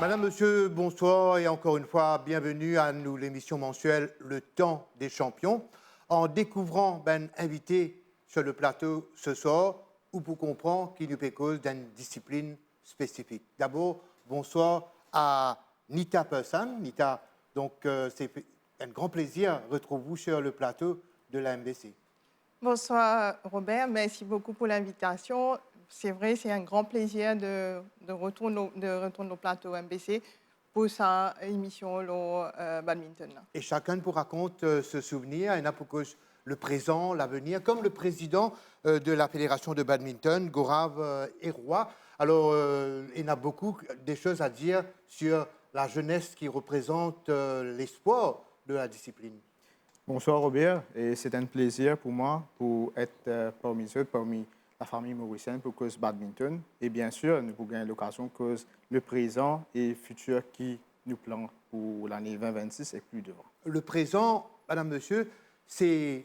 Madame, Monsieur, bonsoir et encore une fois, bienvenue à nous, l'émission mensuelle Le Temps des Champions. En découvrant ben invité sur le plateau ce soir, ou pour comprendre qu'il nous fait cause d'une discipline spécifique. D'abord, bonsoir à Nita Persson. Nita, donc c'est un grand plaisir de retrouver vous sur le plateau de la MBC. Bonsoir Robert, merci beaucoup pour l'invitation. C'est vrai, c'est un grand plaisir de retourner au plateau MBC pour sa émission le badminton. Et chacun vous raconte ce souvenir, il y en a pour cause le présent, l'avenir, comme le président de la Fédération de badminton, Gaurav Eroi. Alors, il y en a beaucoup des choses à dire sur la jeunesse qui représente l'espoir de la discipline. Bonsoir Robert, et c'est un plaisir pour moi pour être parmi eux, parmi la famille mauricienne pour cause badminton. Et bien sûr, nous pouvons gagner l'occasion cause le présent et le futur qui nous plan pour l'année 2026 et plus devant. Le présent, madame, monsieur, c'est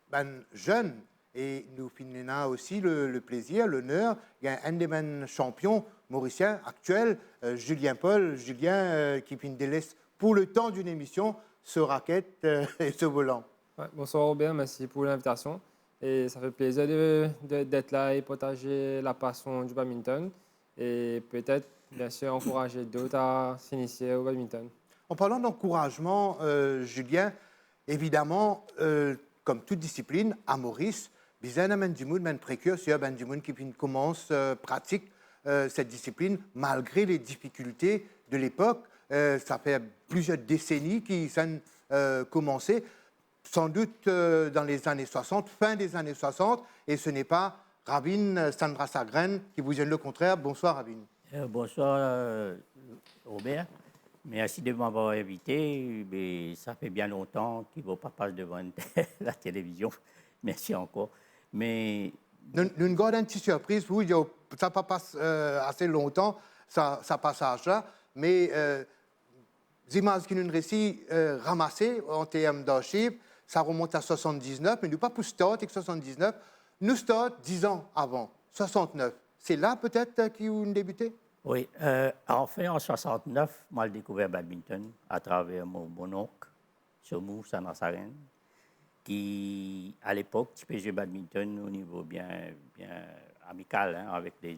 ben, jeune et nous finissons aussi le plaisir, l'honneur. Il y a un des champions mauriciens actuels, Julien Paul. Julien qui finit délaisse pour le temps d'une émission ce raquette et ce volant. Ouais, bonsoir Robert, merci pour l'invitation. Et ça fait plaisir d'être là et partager la passion du badminton. Et peut-être, bien sûr, encourager d'autres à s'initier au badminton. En parlant d'encouragement, Julien, évidemment, comme toute discipline, à Maurice, bizarre amène du monde, précurseur, du monde qui commence pratique cette discipline malgré les difficultés de l'époque. Ça fait plusieurs décennies qu'ils ont commencé, sans doute dans les années 60, fin des années 60, et ce n'est pas Ravin Chandrasekaran qui vous dit le contraire. Bonsoir Ravin. Bonsoir Robert, merci de m'avoir invité. Mais ça fait bien longtemps qu'il ne va pas passer devant la télévision. Merci encore. Mais nous gardons une petite surprise. Vous, ça ne passe pas assez longtemps, ça passage-là, mais les images qui nous récit ramassées en termes d'archives, ça remonte à 79, mais nous pas pour start avec 79, nous start 10 ans avant, 69. C'est là peut-être qu'ils ont débuté? Oui, en 69, moi j'ai découvert le badminton à travers mon oncle, Somou Chandrasekaran, qui à l'époque jouait badminton au niveau bien amical hein, avec ses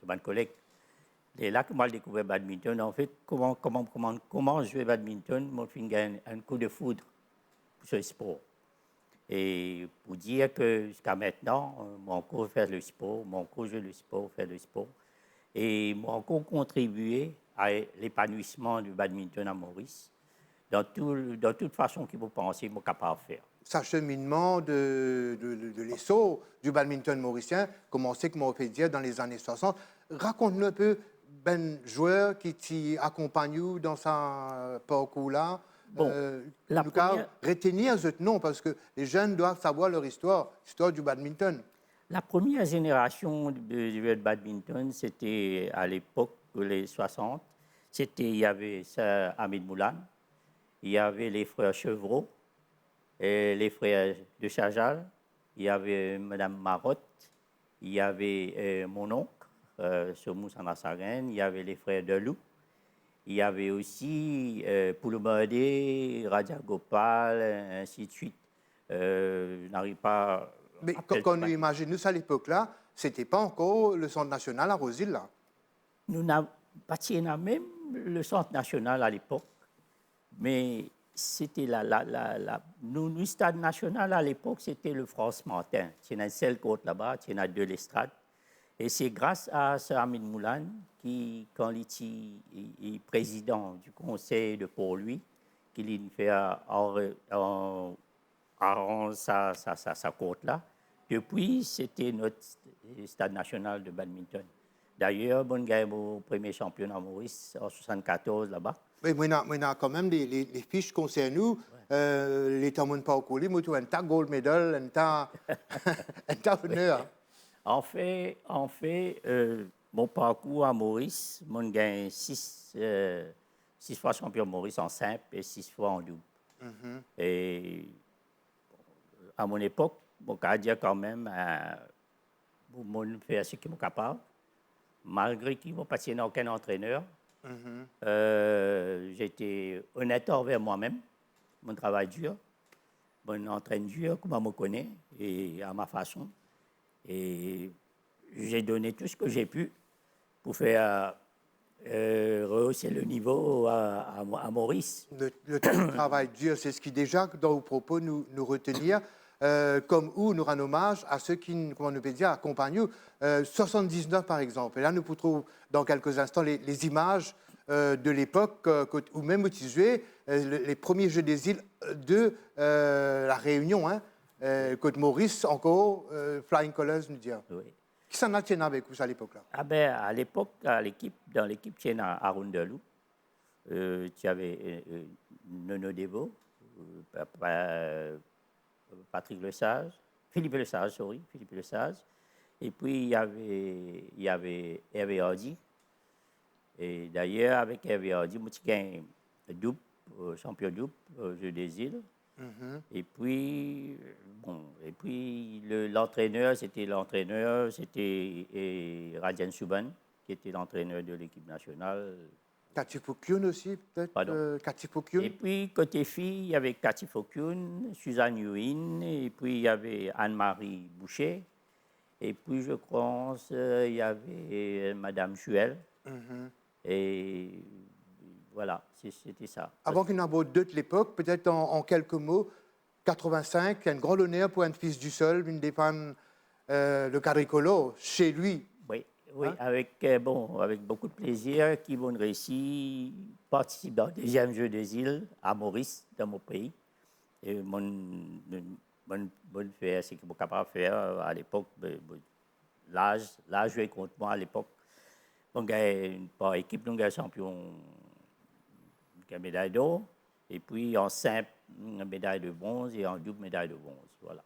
bonnes collègues. Et là que moi j'ai découvert le badminton, en fait, comment jouer badminton, moi j'ai gagné un coup de foudre pour ce sport. Et pour dire que jusqu'à maintenant, mon cours fait le sport, mon cours joue le sport, fait le sport. Et mon cours contribué à l'épanouissement du badminton à Maurice, dans toute façon que vous pensez, je suis capable de faire. Ce cheminement de l'essor du badminton mauricien commençait, comme on peut dire, dans les années 60. Raconte-nous un peu ben joueur qui t'accompagne dans ce parcours-là. Bon, la première... retenir ce nom parce que les jeunes doivent savoir leur histoire, l'histoire du badminton. La première génération de joueurs de badminton, c'était à l'époque, les 60. Il y avait Sir Hamid Moulan, il y avait les frères Chevreau, et les frères de Chajal, il y avait Mme Marotte, il y avait mon oncle, Somou Chandrasekaran, il y avait les frères Delou. Il y avait aussi Pouloumade, Raja Gopal, ainsi de suite. Je n'arrive pas. Mais quand nous imaginons ça à l'époque-là, ce n'était pas encore le Centre national à Rosil, là. Nous n'avons pas même le Centre national à l'époque, mais c'était le stade national à l'époque, c'était le France-Martin. Il y en a une seule côte là-bas, il y en a deux l'estrade. Et c'est grâce à Sir Hamid Moulan, qui, quand il est président du conseil de Port-Louis, qu'il fait sa côte-là. Depuis, c'était notre stade national de badminton. D'ailleurs, bon gagne au premier championnat Maurice en 1974 là-bas. Oui, on a quand même les fiches concernant nous. Ouais. Les temps pas au colis, moi, un tas gold medal, un tas honneur. En fait, mon parcours à Maurice, mon gagne 6 fois champion Maurice en simple et 6 fois en double. Mm-hmm. Et à mon époque, mon cas dire quand même, mon fait ce qu'il est capable, malgré qu'il ne m'a pas aucun entraîneur, J'étais honnête envers moi-même, mon travail dur, mon entraînement dur, comme on me connaît, et à ma façon. Et j'ai donné tout ce que j'ai pu pour faire rehausser le niveau à Maurice. Le travail dur, c'est ce qui déjà, dans vos propos, nous retenir, comme où nous rend hommage à ceux qui, comment nous peut dire, accompagnent nous. 79, par exemple. Et là, nous pourrons dans quelques instants les images de l'époque, ou même utiliser les premiers Jeux des îles de la Réunion, hein, côte Maurice, encore, Flying Colours, nous dire. Oui. Qui s'en a tenu avec vous à l'époque-là? Ah ben, à l'époque, dans l'équipe tienne à Rondelou, tu avais Nono Devo, Patrick Lesage, Philippe Lesage, Philippe Lesage. Et puis, il y avait Hervé Hardy. Et d'ailleurs, avec Hervé Hardy, moi, j'ai gagné double, champion double, Jeux des îles. Et puis, l'entraîneur, c'était Radian Subban, qui était l'entraîneur de l'équipe nationale. Cathy Fouquioun aussi, peut-être. Cathy Fouquioun. Et puis, côté filles, il y avait Cathy Fouquioun, Suzanne Yuin, et puis il y avait Anne-Marie Boucher. Et puis, je pense, il y avait Madame Chuel. Et voilà, c'était ça. Avant qu'il n'en ait deux de l'époque, peut-être en quelques mots, 85, il y a un grand honneur pour un fils du sol, une des femmes, le Caricolo, chez lui. Oui, Hein? avec beaucoup de plaisir, qui vont réussir, participer dans le deuxième Jeu des îles à Maurice, dans mon pays. Et mon faire, c'est que je suis capable de faire à l'époque, l'âge joué contre moi à l'époque. Donc, par équipe, nous avons champion, une médaille d'or, et puis en simple, une médaille de bronze, et en double, médaille de bronze. Voilà.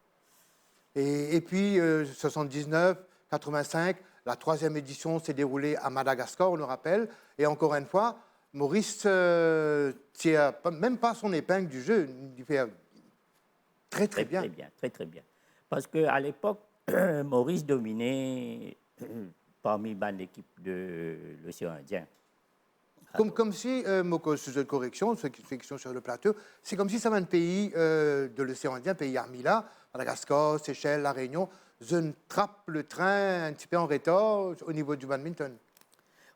Et puis, 79, 85, la troisième édition s'est déroulée à Madagascar, on le rappelle. Et encore une fois, Maurice ne tire même pas son épingle du jeu. Il fait très bien. Très bien. Parce qu'à l'époque, Maurice dominait parmi l'équipe de l'océan Indien. Comme si, Moko, sous une correction, ceux qui sont sur le plateau, c'est comme si ça va un pays de l'océan Indien, pays Armila, Madagascar, Seychelles, La Réunion, je trappe le train un petit peu en retard au niveau du badminton.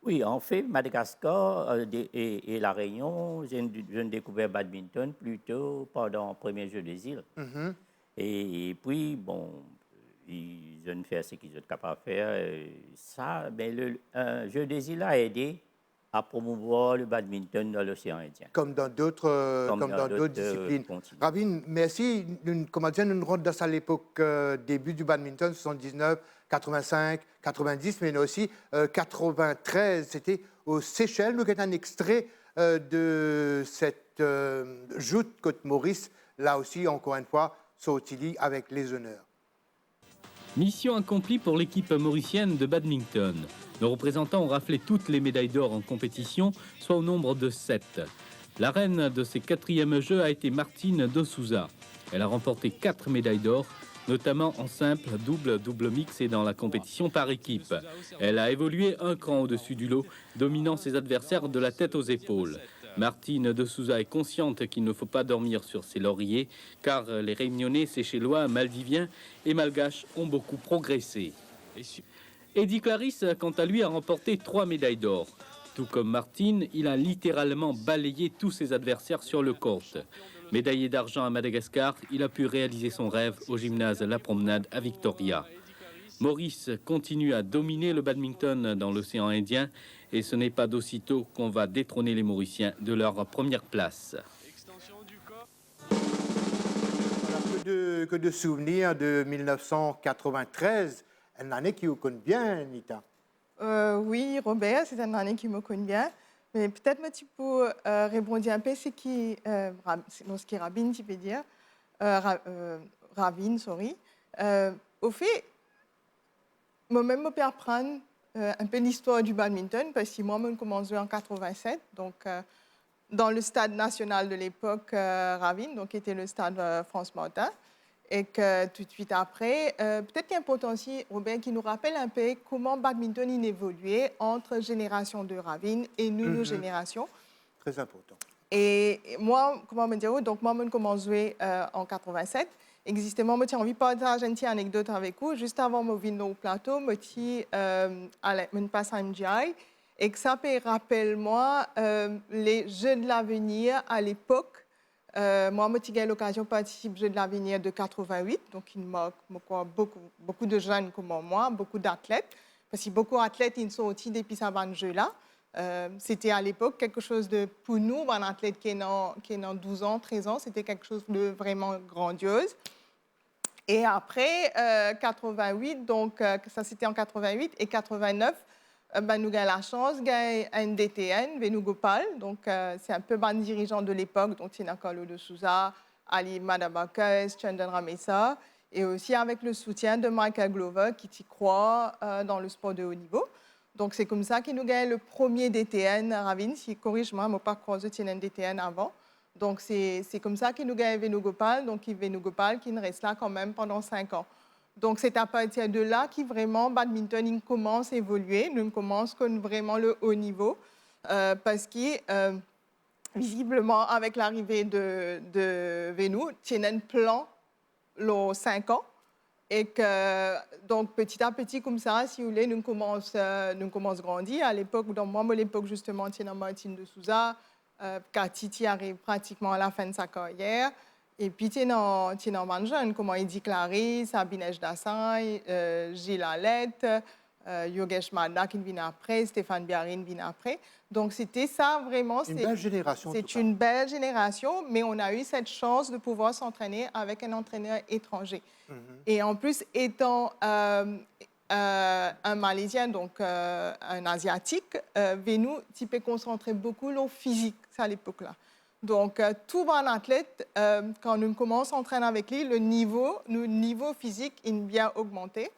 Oui, en fait, Madagascar et La Réunion, j'ai découvert le badminton plutôt pendant le premier Jeu des îles. Et puis, bon, ils ont fait ce qu'ils ont capables de faire. Ça, mais le Jeu des îles a aidé à promouvoir le badminton dans l'océan Indien. Comme dans d'autres disciplines. Ravin, merci. Comment dire, nous rentrons dans l'époque début du badminton, 79, 85, 90, mais aussi 93. C'était aux Seychelles. Nous avons un extrait de cette joute Côte-Maurice. Là aussi, encore une fois, Sautili avec les honneurs. Mission accomplie pour l'équipe mauricienne de badminton. Nos représentants ont raflé toutes les médailles d'or en compétition, soit au nombre de 7. La reine de ces 4e Jeux a été Martine de Souza. Elle a remporté 4 médailles d'or, notamment en simple, double mix et dans la compétition par équipe. Elle a évolué un cran au-dessus du lot, dominant ses adversaires de la tête aux épaules. Martine de Souza est consciente qu'il ne faut pas dormir sur ses lauriers, car les Réunionnais, Seychellois, Maldiviens et Malgaches ont beaucoup progressé. Eddie Clarisse, quant à lui, a remporté 3 médailles d'or. Tout comme Martine, il a littéralement balayé tous ses adversaires sur le court. Médaillé d'argent à Madagascar, il a pu réaliser son rêve au gymnase La Promenade à Victoria. Maurice continue à dominer le badminton dans l'océan Indien et ce n'est pas d'aussitôt qu'on va détrôner les Mauriciens de leur première place. Voilà, que de souvenirs de 1993, une année qui vous connaît bien, Nita. Oui, Robert, c'est une année qui me connaît bien. Mais peut-être un petit peu répondre un peu ce qui Rabin, tu peux dire. Ravin, sorry. Au fait, moi-même, je peux apprendre un peu l'histoire du badminton parce que moi, je commençais en 87, donc dans le stade national de l'époque, Ravin, donc qui était le stade France Martin. Et que tout de suite après, peut-être qu'il y a un potentiel, Robert, qui nous rappelle un peu comment le badminton il évoluait entre génération de Ravine et nous, nos générations. Très important. Et moi, comment me dire, donc moi, je commence à jouer en 87. Existément, moi, j'ai envie de partager une petite anecdote avec vous. Juste avant de venir au plateau, je passe à MGI et que ça peut rappeler moi les Jeux de l'avenir à l'époque. Moi, j'ai eu l'occasion de participer aux Jeux de l'avenir de 88, donc il manque beaucoup de jeunes comme moi, beaucoup d'athlètes, parce que beaucoup d'athlètes ils sont sortis depuis ces jeux-là. C'était à l'époque quelque chose de, pour nous, un athlète qui est dans 12 ans, 13 ans, c'était quelque chose de vraiment grandiose. Et après 88, donc ça c'était en 88 et 89, nous avons la chance de gagner un DTN, Venugopal. Donc c'est un peu le dirigeant de l'époque, donc c'est Carlo de Souza, Ali Madabakis, Chandan Ramesa, et aussi avec le soutien de Michael Glover qui y croit dans le sport de haut niveau. Donc c'est comme ça qu'il nous gagne le premier DTN, Ravine, si corrige-moi, je n'ai pas croisé un DTN avant. Donc, c'est comme ça qu'il nous gagne Venugopal, donc Venugopal qui nous reste là quand même pendant 5 ans. Donc, c'est à partir de là que vraiment, badminton il commence à évoluer. Nous commençons comme vraiment le haut niveau parce que, visiblement, avec l'arrivée de Venu, il y a un plan, les 5 ans. Et que, donc, petit à petit, comme ça, si vous voulez, nous commençons à grandir. À l'époque, dans moi, à l'époque, justement, il y a Martin de Souza, Titi arrive pratiquement à la fin de sa carrière. Et puis, tu es dans jeune, comme Eddy Clarisse, Abinej Dassain, Gilles Alette, Yogesh Madda qui vient après, Stéphane Biarine vient après. Donc, c'était ça vraiment. Une belle génération. C'est une belle génération, mais on a eu cette chance de pouvoir s'entraîner avec un entraîneur étranger. Et en plus, étant un Malaisien, donc un Asiatique, Venu, tu peux concentrer beaucoup sur le physique à l'époque-là. Donc, tout bon athlète, quand nous commençons à entraîner avec lui, le niveau physique est bien augmenté.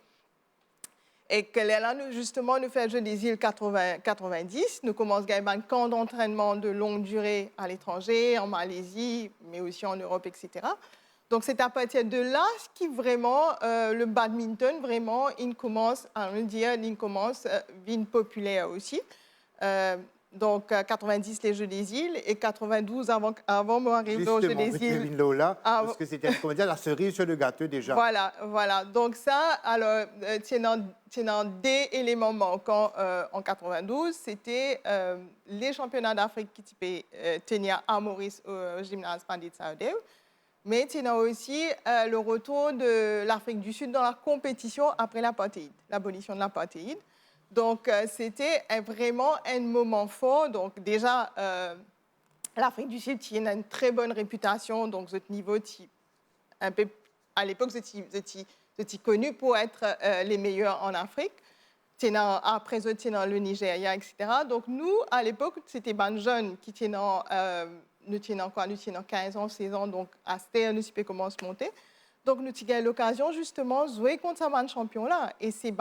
Et que là, nous, justement, nous faisons des îles 90. Nous commençons à gagner un camp d'entraînement de longue durée à l'étranger, en Malaisie, mais aussi en Europe, etc. Donc, c'est à partir de là que vraiment, le badminton, vraiment, il commence à devenir populaire aussi. Donc, 90, les Jeux des îles, et 92, avant d'arriver aux Jeux des îles. Lola, parce que c'était la cerise sur le gâteau déjà. Voilà. Donc, ça, alors, c'est dans des éléments manquants en 92. C'était les championnats d'Afrique qui tenaient à Maurice au gymnase Pandit Sahadev. Mais il y a aussi le retour de l'Afrique du Sud dans la compétition après l'apartheid, l'abolition de l'apartheid. Donc, c'était vraiment un moment fort. Donc, déjà, l'Afrique du Sud a une très bonne réputation. Donc, ce niveau, à l'époque, c'était connu pour être les meilleurs en Afrique. Après, c'était dans le Nigeria, etc. Donc, nous, à l'époque, c'était des jeunes qui étaient nous tenons 15 ans, 16 ans, donc à Ster, nous savons comment se monter. Donc, nous avons eu l'occasion, justement, de jouer contre ce champion-là. Et c'est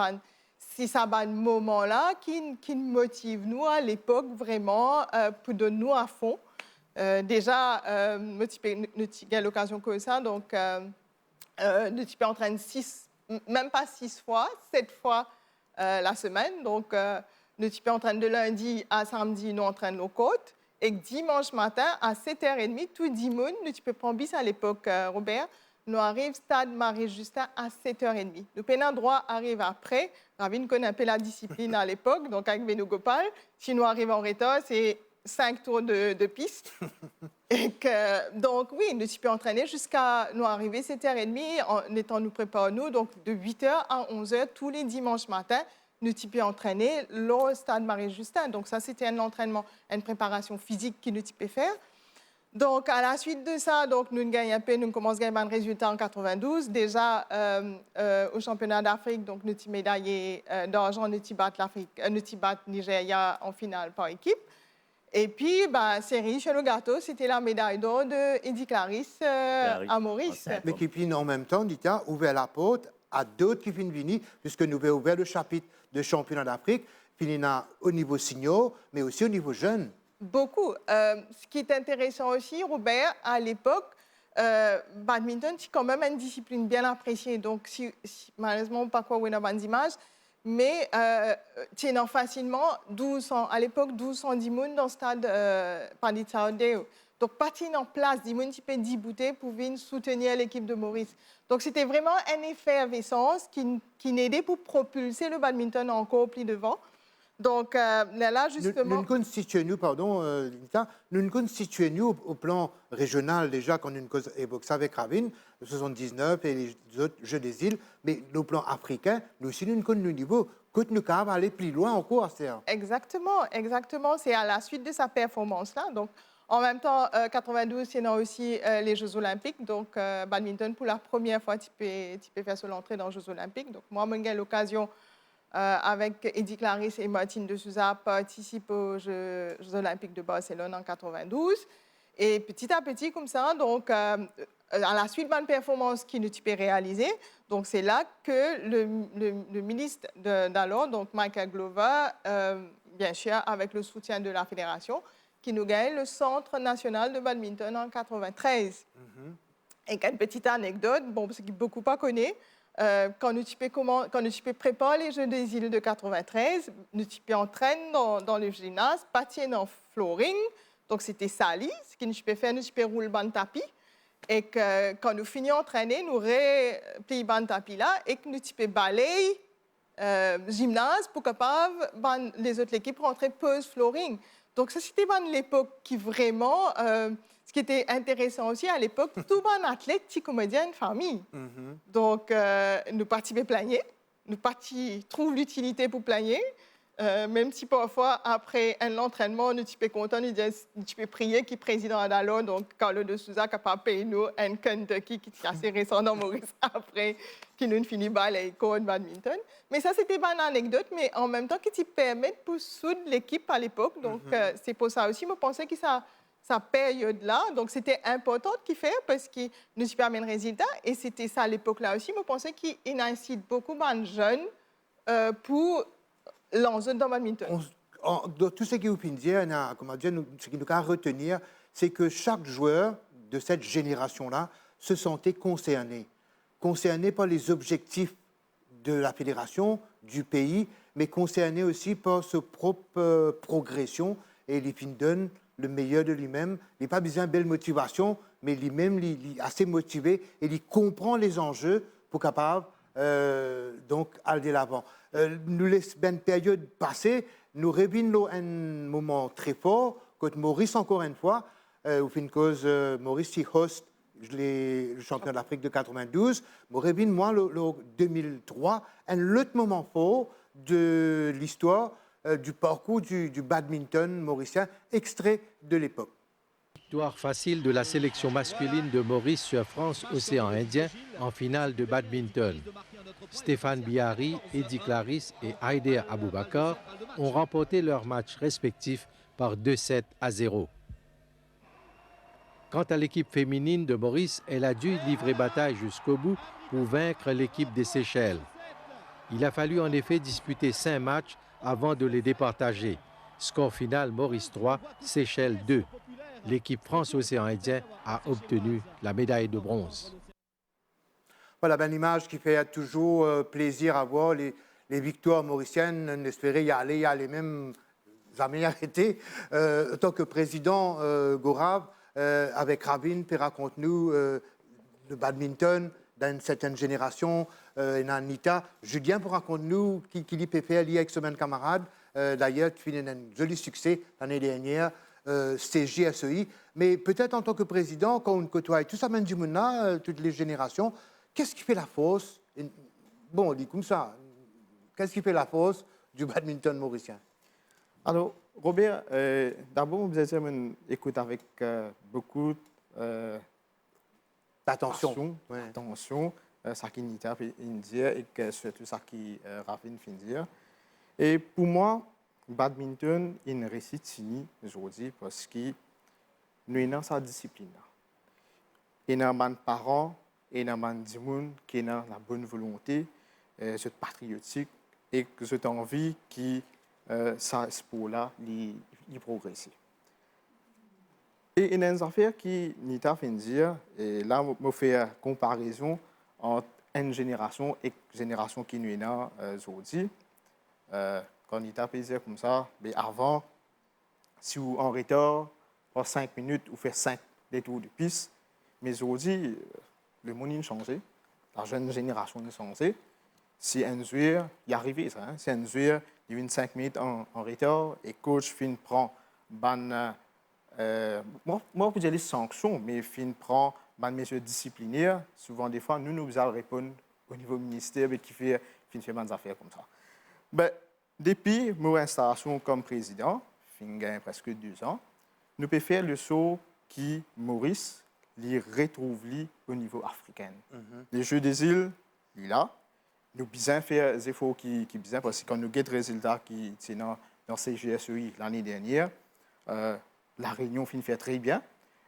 ça, moment-là qui nous motive, nous, à l'époque, vraiment, pour donner nous à fond. Déjà, nous avons eu l'occasion comme ça, donc, nous sommes en train de même pas 6 fois, 7 fois la semaine. Donc, nous sommes en train de lundi à samedi, nous en train de nos côtes. Et dimanche matin, à 7h30, tout dimanche, nous peux prendre bis à l'époque, Robert, nous arrivons au stade Marie-Justin à 7h30. Nous prenons droit arrive après. Ravine connaît un peu la discipline à l'époque, donc avec Venugopal. Si nous arrivons en retard, c'est 5 tours de piste. Donc oui, nous sommes entraînés jusqu'à nous arriver à 7h30, en étant nous préparons nous, donc de 8h à 11h tous les dimanches matins. Nous sommes entraînés au stade Marie-Justin. Donc, ça, c'était un entraînement, une préparation physique que nous pouvions faire. Donc, à la suite de ça, donc, nous gagnons un peu, nous commençons à gagner un résultat en 92. Déjà, au championnat d'Afrique, donc, nous avons médaillé d'argent, nous avons battu Nigeria en finale par équipe. Et puis, série sur le gâteau, c'était la médaille d'or d'Eddy Clarisse à Maurice. Mais qui, en même temps, dit, a ouvert la porte à d'autres qui viennent venir, puisque nous avons ouvert le chapitre de championnat d'Afrique, puis il y en a au niveau senior, mais aussi au niveau jeune. Beaucoup. Ce qui est intéressant aussi, Robert, à l'époque, badminton, c'est quand même une discipline bien appréciée. Donc, malheureusement, pas quoi on a bonnes images, mais tu as facilement 1200, à l'époque, 1210 personnes dans le stade Pandit Sahodeo. Donc, pas en place, 10 personnes qui peuvent 10 bouteilles pour venir soutenir l'équipe de Maurice. Donc, c'était vraiment un effet effervescence qui aidait pour propulser le badminton encore plus devant. Donc, là, justement... Nous constituons, pardon, Lita, nous constituons au plan régional, déjà, quand nous évoquons ça avec Ravin, le 79 et les autres Jeux des îles, mais au plan africain, nous aussi, nous connaissons le niveau, que nous pouvons aller plus loin encore. Exactement, exactement. C'est à la suite de sa performance-là. Donc, en même temps, 92, il y a aussi les Jeux olympiques. Donc, badminton, pour la première fois, tu peux faire l'entrée dans les Jeux olympiques. Donc, moi, j'ai eu l'occasion... avec Eddie Clarisse et Martine de Souza, participe aux Jeux olympiques de Barcelone en 92. Et petit à petit, comme ça, donc, à la suite de ma performance qui nous peux réaliser, donc c'est là que le ministre d'alors, donc Michael Glover, bien sûr, avec le soutien de la fédération, qui nous gagne le Centre national de badminton en 93. Et une petite anecdote, bon, parce que beaucoup pas connaissent, quand nous préparons les Jeux des îles de 93, nous entraînons dans le gymnase, patiner en flooring, donc c'était sali, ce que nous faire, nous rouler le tapis, et que quand nous finissons d'entraîner, nous replions le tapis là, et que nous balayer gymnase pour capable les autres équipes rentrer pause flooring. Donc ça c'était l'époque qui vraiment... ce qui était intéressant aussi à l'époque, tout bon athlète, petit comédien, une famille. Donc, nous partions plaigner, nous partions trouver l'utilité pour plaigner, même si parfois, après un entraînement, nous étions contents, nous disions, tu peux prier qui est président d'alors, donc Carlo de Souza, capable de payer nous un Kentucky qui est assez récent dans Maurice après, qui nous finit par les cours de badminton. Mais ça, c'était pas une anecdote, mais en même temps, qui te permet de souder l'équipe à l'époque. Donc, c'est pour ça aussi, je pensais que ça... sa période-là. Donc, c'était important de faire parce qu'il nous permet un résultat. Et c'était ça à l'époque-là aussi. Je pensais qu'il incite beaucoup de jeunes pour l'enjeu dans le badminton. Tout ce que vous pouvez dire, ce qui nous a retenir, c'est que chaque joueur de cette génération-là se sentait concerné par les objectifs de la fédération, du pays, mais concerné aussi par sa propre progression. Et les donne le meilleur de lui-même. Il n'a pas besoin de belle motivation, mais lui-même, il est assez motivé et il comprend les enjeux pour capable donc aller de l'avant. Nous laissons une période passer, nous revenons un moment très fort, quand Maurice, encore une fois, au fin de cause, Maurice, qui host le champion d'Afrique de 92, nous revenons, moi, le 2003, un autre moment fort de l'histoire du parcours du badminton mauricien, extrait de l'époque. Victoire facile de la sélection masculine de Maurice sur France-Océan Indien en finale de badminton. Stéphane Bihari, Eddie Clarisse et Haider Aboubakar ont remporté leurs matchs respectifs par 2-7-0. Quant à l'équipe féminine de Maurice, elle a dû livrer bataille jusqu'au bout pour vaincre l'équipe des Seychelles. Il a fallu en effet disputer 5 matchs avant de les départager. Score final, Maurice 3, Seychelles 2. L'équipe France-Océan Indien a obtenu la médaille de bronze. Voilà, une image qui fait toujours plaisir à voir. Les victoires mauriciennes, on espérait y aller même jamais arrêter. En tant que président, Gorav, avec Ravin, puis raconte-nous le badminton d'une certaine génération, et Anita. Julien, pour raconte-nous qui peut faire avec ce même camarade. D'ailleurs, tu finis un joli succès l'année dernière, CJSEI. Mais peut-être en tant que président, quand on côtoie tout ça, même du monde, toutes les générations, qu'est-ce qui fait la force? Bon, on dit comme ça. Qu'est-ce qui fait la force du badminton mauricien? Alors, Robert, d'abord, vous êtes écoute avec beaucoup d'attention. Attention, ça qui nous dit et que surtout ça qui Ravin fin dire. Et pour moi, badminton est une réussite finie aujourd'hui parce que nous avons sa discipline. Et nous avons des parents et nous avons des gens qui ont la bonne volonté, cette patriotique et cette envie qui ça sport-là, il progresse. Et il y a une affaire qui nous a fait dire, et là, je fais une comparaison entre une génération et une génération qui nous est aujourd'hui. Quand il a fait dire comme ça, mais avant, si vous en retard, pour 5 minutes, vous faites 5 détours de piste. Mais aujourd'hui, le monde a changé. La jeune génération a changé. Si un joueur y arrive, ça, hein? Si un joueur il vient 5 minutes en retard et coach prend ban, moi, je peux dire les sanctions, mais prend ban mesures disciplinaires. Souvent, des fois, nous allons répondre au niveau ministère qui fait des affaires comme ça. Ben, depuis mon installation comme président, presque 2 ans, nous pouvons faire le saut qui, Maurice, les retrouve au niveau africain. Les Jeux des îles, il est là. Nous devons faire des efforts qui bien parce que quand nous avons des résultats qui sont dans CGSEI l'année dernière, la Réunion fait très bien.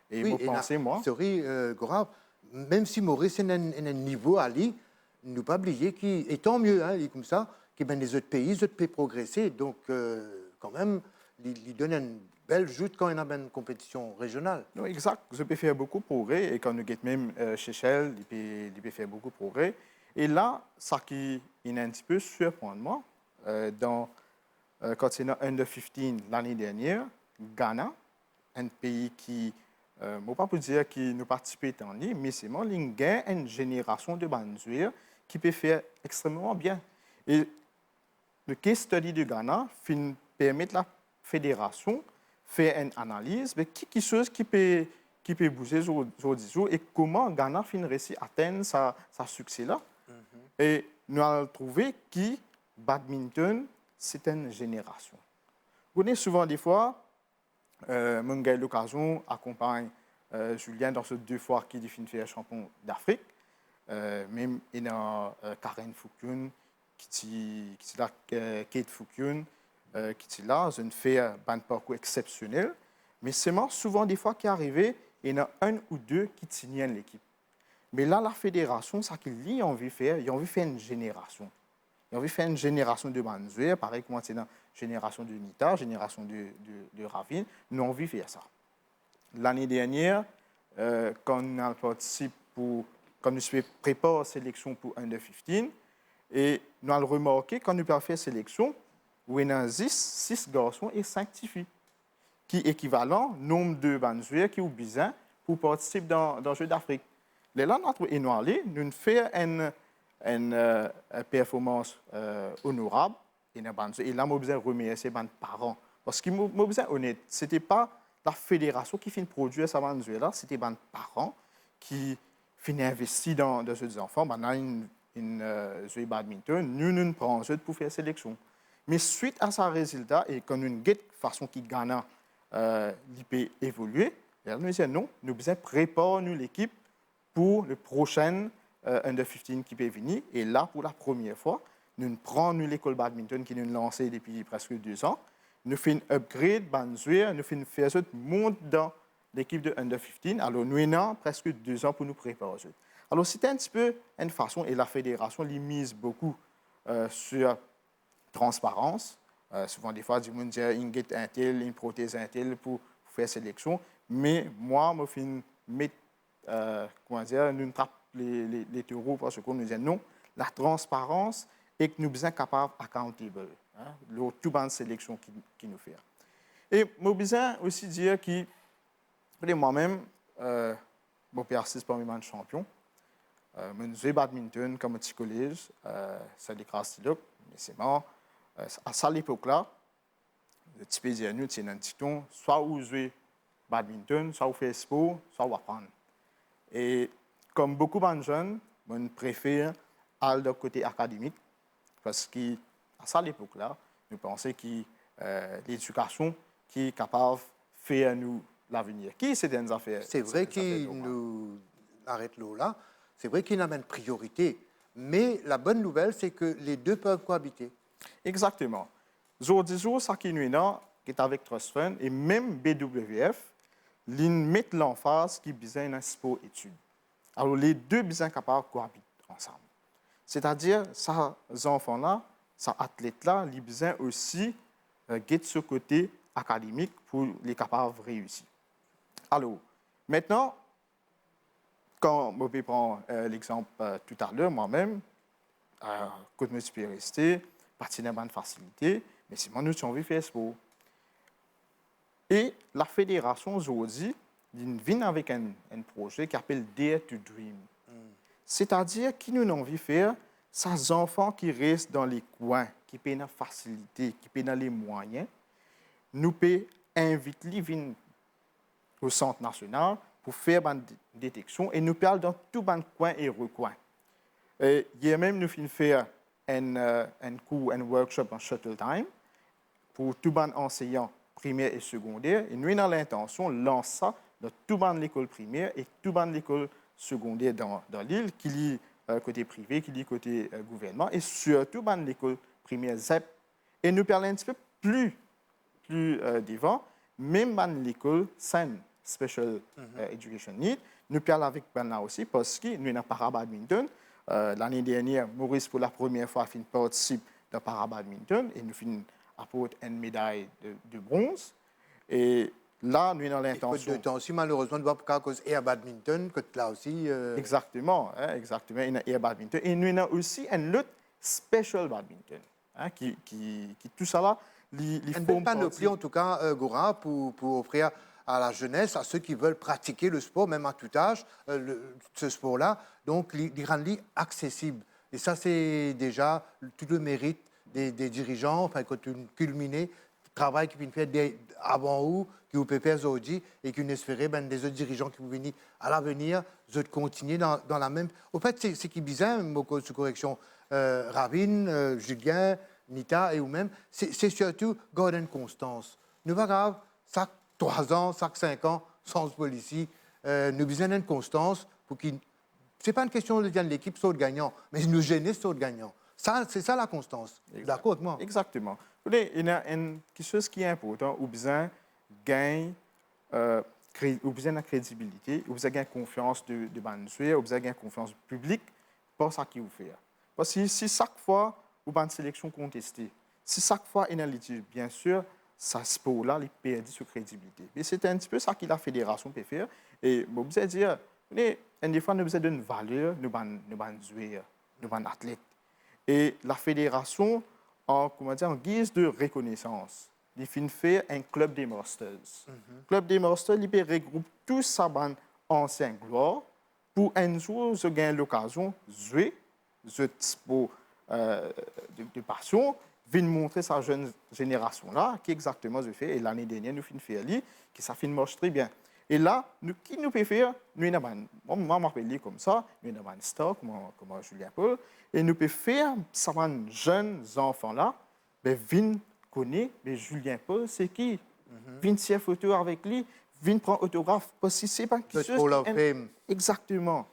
Et Oui, vous pensez, moi... Sorry, Gora, même si Maurice est un niveau à lui, ne pas oublier qu'il est tant mieux, hein, comme ça, que ben, les autres pays progresser. Donc, quand même, il donne une belle joute quand il y a une compétition régionale. Non, exact. Je peux faire beaucoup de progrès. Et quand nous avons même chez Shell, il peut faire beaucoup de progrès. Et là, ça qui est un petit peu surprend moi, quand c'est dans Under 15 l'année dernière, Ghana, un pays qui, je ne vais pas vous dire qui nous participe en ligne, mais c'est moi, il y a une génération de bandouires qui peut faire extrêmement bien. Et le case study de Ghana permet la fédération faire une analyse de qui chose qui peut bouger aujourd'hui et comment Ghana finit réussi à atteindre sa succès-là. Et nous avons trouvé que badminton, c'est une génération. Vous connaissez souvent des fois, mon gars l'occasion accompagne Julien dans ces 2 fois qui définit faire champion d'Afrique. Même il y a Karen Foukoun, qui est là, Kate Foukoun, qui est là, une fait un parcours exceptionnel. Mais c'est souvent des fois qui arrive, il y en a 1 ou 2 qui tiennent l'équipe. Mais là, la fédération, ça qu'il a envie de faire, il a envie de faire une génération. Il a envie de faire une génération de bandouires, pareil comme c'est dans génération de Nita, génération de Ravine. Nous avons envie de faire ça. L'année dernière, quand on participe quand nous préparons la sélection pour Under 15, et nous avons remarqué, quand nous avons fait la sélection, il y a 6 garçons et 5 filles, qui est équivalent au nombre de bandouires qui ont besoin pour participer dans le Jeu d'Afrique. Là, notre énoiré, nous faisons une performance honorable. Et là, nous besoin remercier les parents. Parce que nous besoin honnête, ce n'était pas la fédération qui finit produire ça, c'était les parents qui finissent investir dans ces enfants. Maintenant, jouer badminton, nous prenons pour faire sélection. Mais suite à ce résultat, et quand nous avons une façon qui gagne, il peut évoluer, nous disons non, nous besoin préparer l'équipe pour le prochain Under 15 qui peut venir. Et là, pour la première fois, nous prenons l'école badminton qui nous a lancée depuis presque 2 ans. Nous faisons un upgrade, nous faisons faire monte dans l'équipe de Under 15. Alors, nous avons presque 2 ans pour nous préparer. Alors, c'était un petit peu une façon, et la fédération mise beaucoup sur transparence. Souvent, des fois, les gens disent qu'il y a un tel, une prothèse un tel pour faire sélection. Mais moi, je fais mettre nous trappons les taureaux parce qu'on nous dit non, la transparence et que nous sommes capables accountable. Le tout bonne sélection qui nous fait. Et je besoin aussi dire que moi-même, je persiste parmi les champions. Je joue badminton comme un petit collège, ça décrase mais c'est mort. À cette époque-là, le petit peu dire nous, c'est un petit ton, soit vous jouez badminton, soit vous faites sport, soit vous apprenez. Et comme beaucoup de jeunes, je préfère aller du côté académique parce qu'à cette époque-là, nous pensons que l'éducation qui est capable de faire nous l'avenir. Qui c'est des affaires? C'est vrai qu'il nous arrête là. C'est vrai qu'il y a une priorité. Mais la bonne nouvelle, c'est que les deux peuvent cohabiter. Exactement. Aujourd'hui, ça qui nous est avec Trust Fund et même BWF, ils mettent l'emphase qui besoin d'un sport études. Alors, les deux besoin capables de cohabiter ensemble. C'est-à-dire, ces enfants-là, ces athlètes-là, ils besoin aussi de ce côté académique pour les capables de réussir. Alors, maintenant, quand je prends l'exemple tout à l'heure, moi-même, quand je suis resté, partie d'une bonne facilité, mais c'est moi qui envie de faire sport. Et la fédération aujourd'hui vient avec un projet qui s'appelle Dare to Dream. C'est-à-dire qu'ils nous ont envie de faire ces enfants qui restent dans les coins, qui paient la facilité, qui paient les moyens, nous pouvons inviter les venir au Centre national pour faire une détection et nous parlons dans tout les coins et recoins. Hier même, nous finissons faire un cours, un workshop en shuttle time pour tous les enseignants primaires et secondaires. Et nous avons l'intention de lancer ça dans tout l'école primaire et tout l'école secondaire dans l'île, qui lit côté privé, qui lit côté gouvernement, et surtout dans l'école primaire ZEP. Et nous parlons un petit peu plus devant, même dans l'école SEN, Special Education Need, nous parlons avec Bernard aussi, parce que nous avons un para-badminton. L'année dernière, Maurice, pour la première fois, participe dans le para-badminton, et nous finissons apporter une médaille de bronze. Et là, nous avons l'intention. De temps aussi, malheureusement, de voir à cause air badminton, que là aussi. Exactement, exactement. Il y a air badminton. Et nous avons aussi un autre special badminton, qui tout ça là, les une belle panoplie, en tout cas, Goura, pour offrir à la jeunesse, à ceux qui veulent pratiquer le sport, même à tout âge, ce sport-là, donc les rendre accessible. Et ça, c'est déjà tout le mérite des dirigeants, enfin, quand on culmine, travail qui vient faire avant ou qui vous peut faire aujourd'hui et qui nous espérait des autres dirigeants qui vont venir à l'avenir, de continuer dans la même. Au fait, c'est qui bizarre, beaucoup de correction, Ravine, Julien, Nita et vous-même, c'est surtout garder une constance. Nous pas grave, chaque 3 ans, chaque 5 ans, sans policier, nous avons besoin d'une constance pour qu'il. Ce n'est pas une question de dire l'équipe saute gagnant, mais nous gêner saute gagnant. C'est ça la constance. D'accord avec moi? Exactement. Il y a quelque chose qui est important, ou besoin gagner, ou besoin de crédibilité, ou besoin de confiance de Bansué, ou besoin de confiance du public pour ça qu'il vous fait. Parce que si chaque fois, vous avez une sélection contestée, si chaque fois il y a un litige, bien sûr, ça se peut là, il perd sur crédibilité. Mais c'est un petit peu ça que la fédération peut faire. Et vous allez dire, des fois, nous avons besoin d'une valeur, nous avons joueurs, nous avons athlètes. Et la fédération, en guise de reconnaissance, il fait un club des masters. Le club des masters, il regroupe tous ces anciens gloires pour un jour, je gagne l'occasion de jouer, ce type de passion, venir montrer sa jeune génération-là, qui exactement je fais. Et l'année dernière, nous finissons faire que ça marche très bien. Et là, qui nous peut faire, nous avons, moi, je m'appelle comme ça, nous avons un star comme Julien Paul, et nous pouvons faire, ces jeunes enfants-là, viennent connaître, Julien Paul, c'est qui? Viennent faire photo avec lui, viennent prendre autographe, parce que c'est pas quelque chose. Exactement.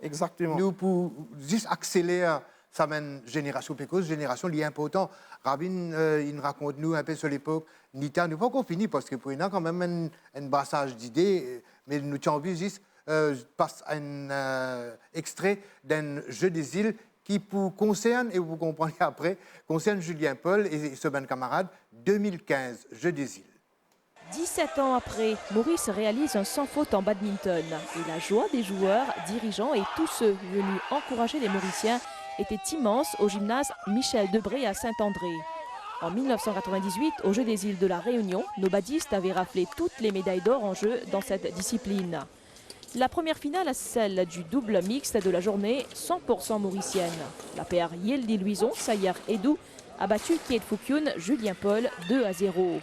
Nous, pour juste accélérer sa génération, parce que génération liée important. Rabin, il raconte nous un peu sur l'époque. Nita, nous pas encore fini, parce que pour nous, quand même, un brassage d'idées, mais nous avons envie juste passe un extrait d'un jeu des îles qui concerne, et vous comprenez après, concerne Julien Paul et ce bon camarade, 2015, Jeux des îles. 17 ans après, Maurice réalise un sans faute en badminton. Et la joie des joueurs, dirigeants et tous ceux venus encourager les Mauriciens était immense au gymnase Michel Debré à Saint-André. En 1998, aux Jeux des îles de la Réunion, nos badistes avaient raflé toutes les médailles d'or en jeu dans cette discipline. La première finale, celle du double mixte de la journée, 100% mauricienne. La paire Yeldi-Louison, Sayer Edou, a battu Kate Foukyun, Julien Paul 2-0.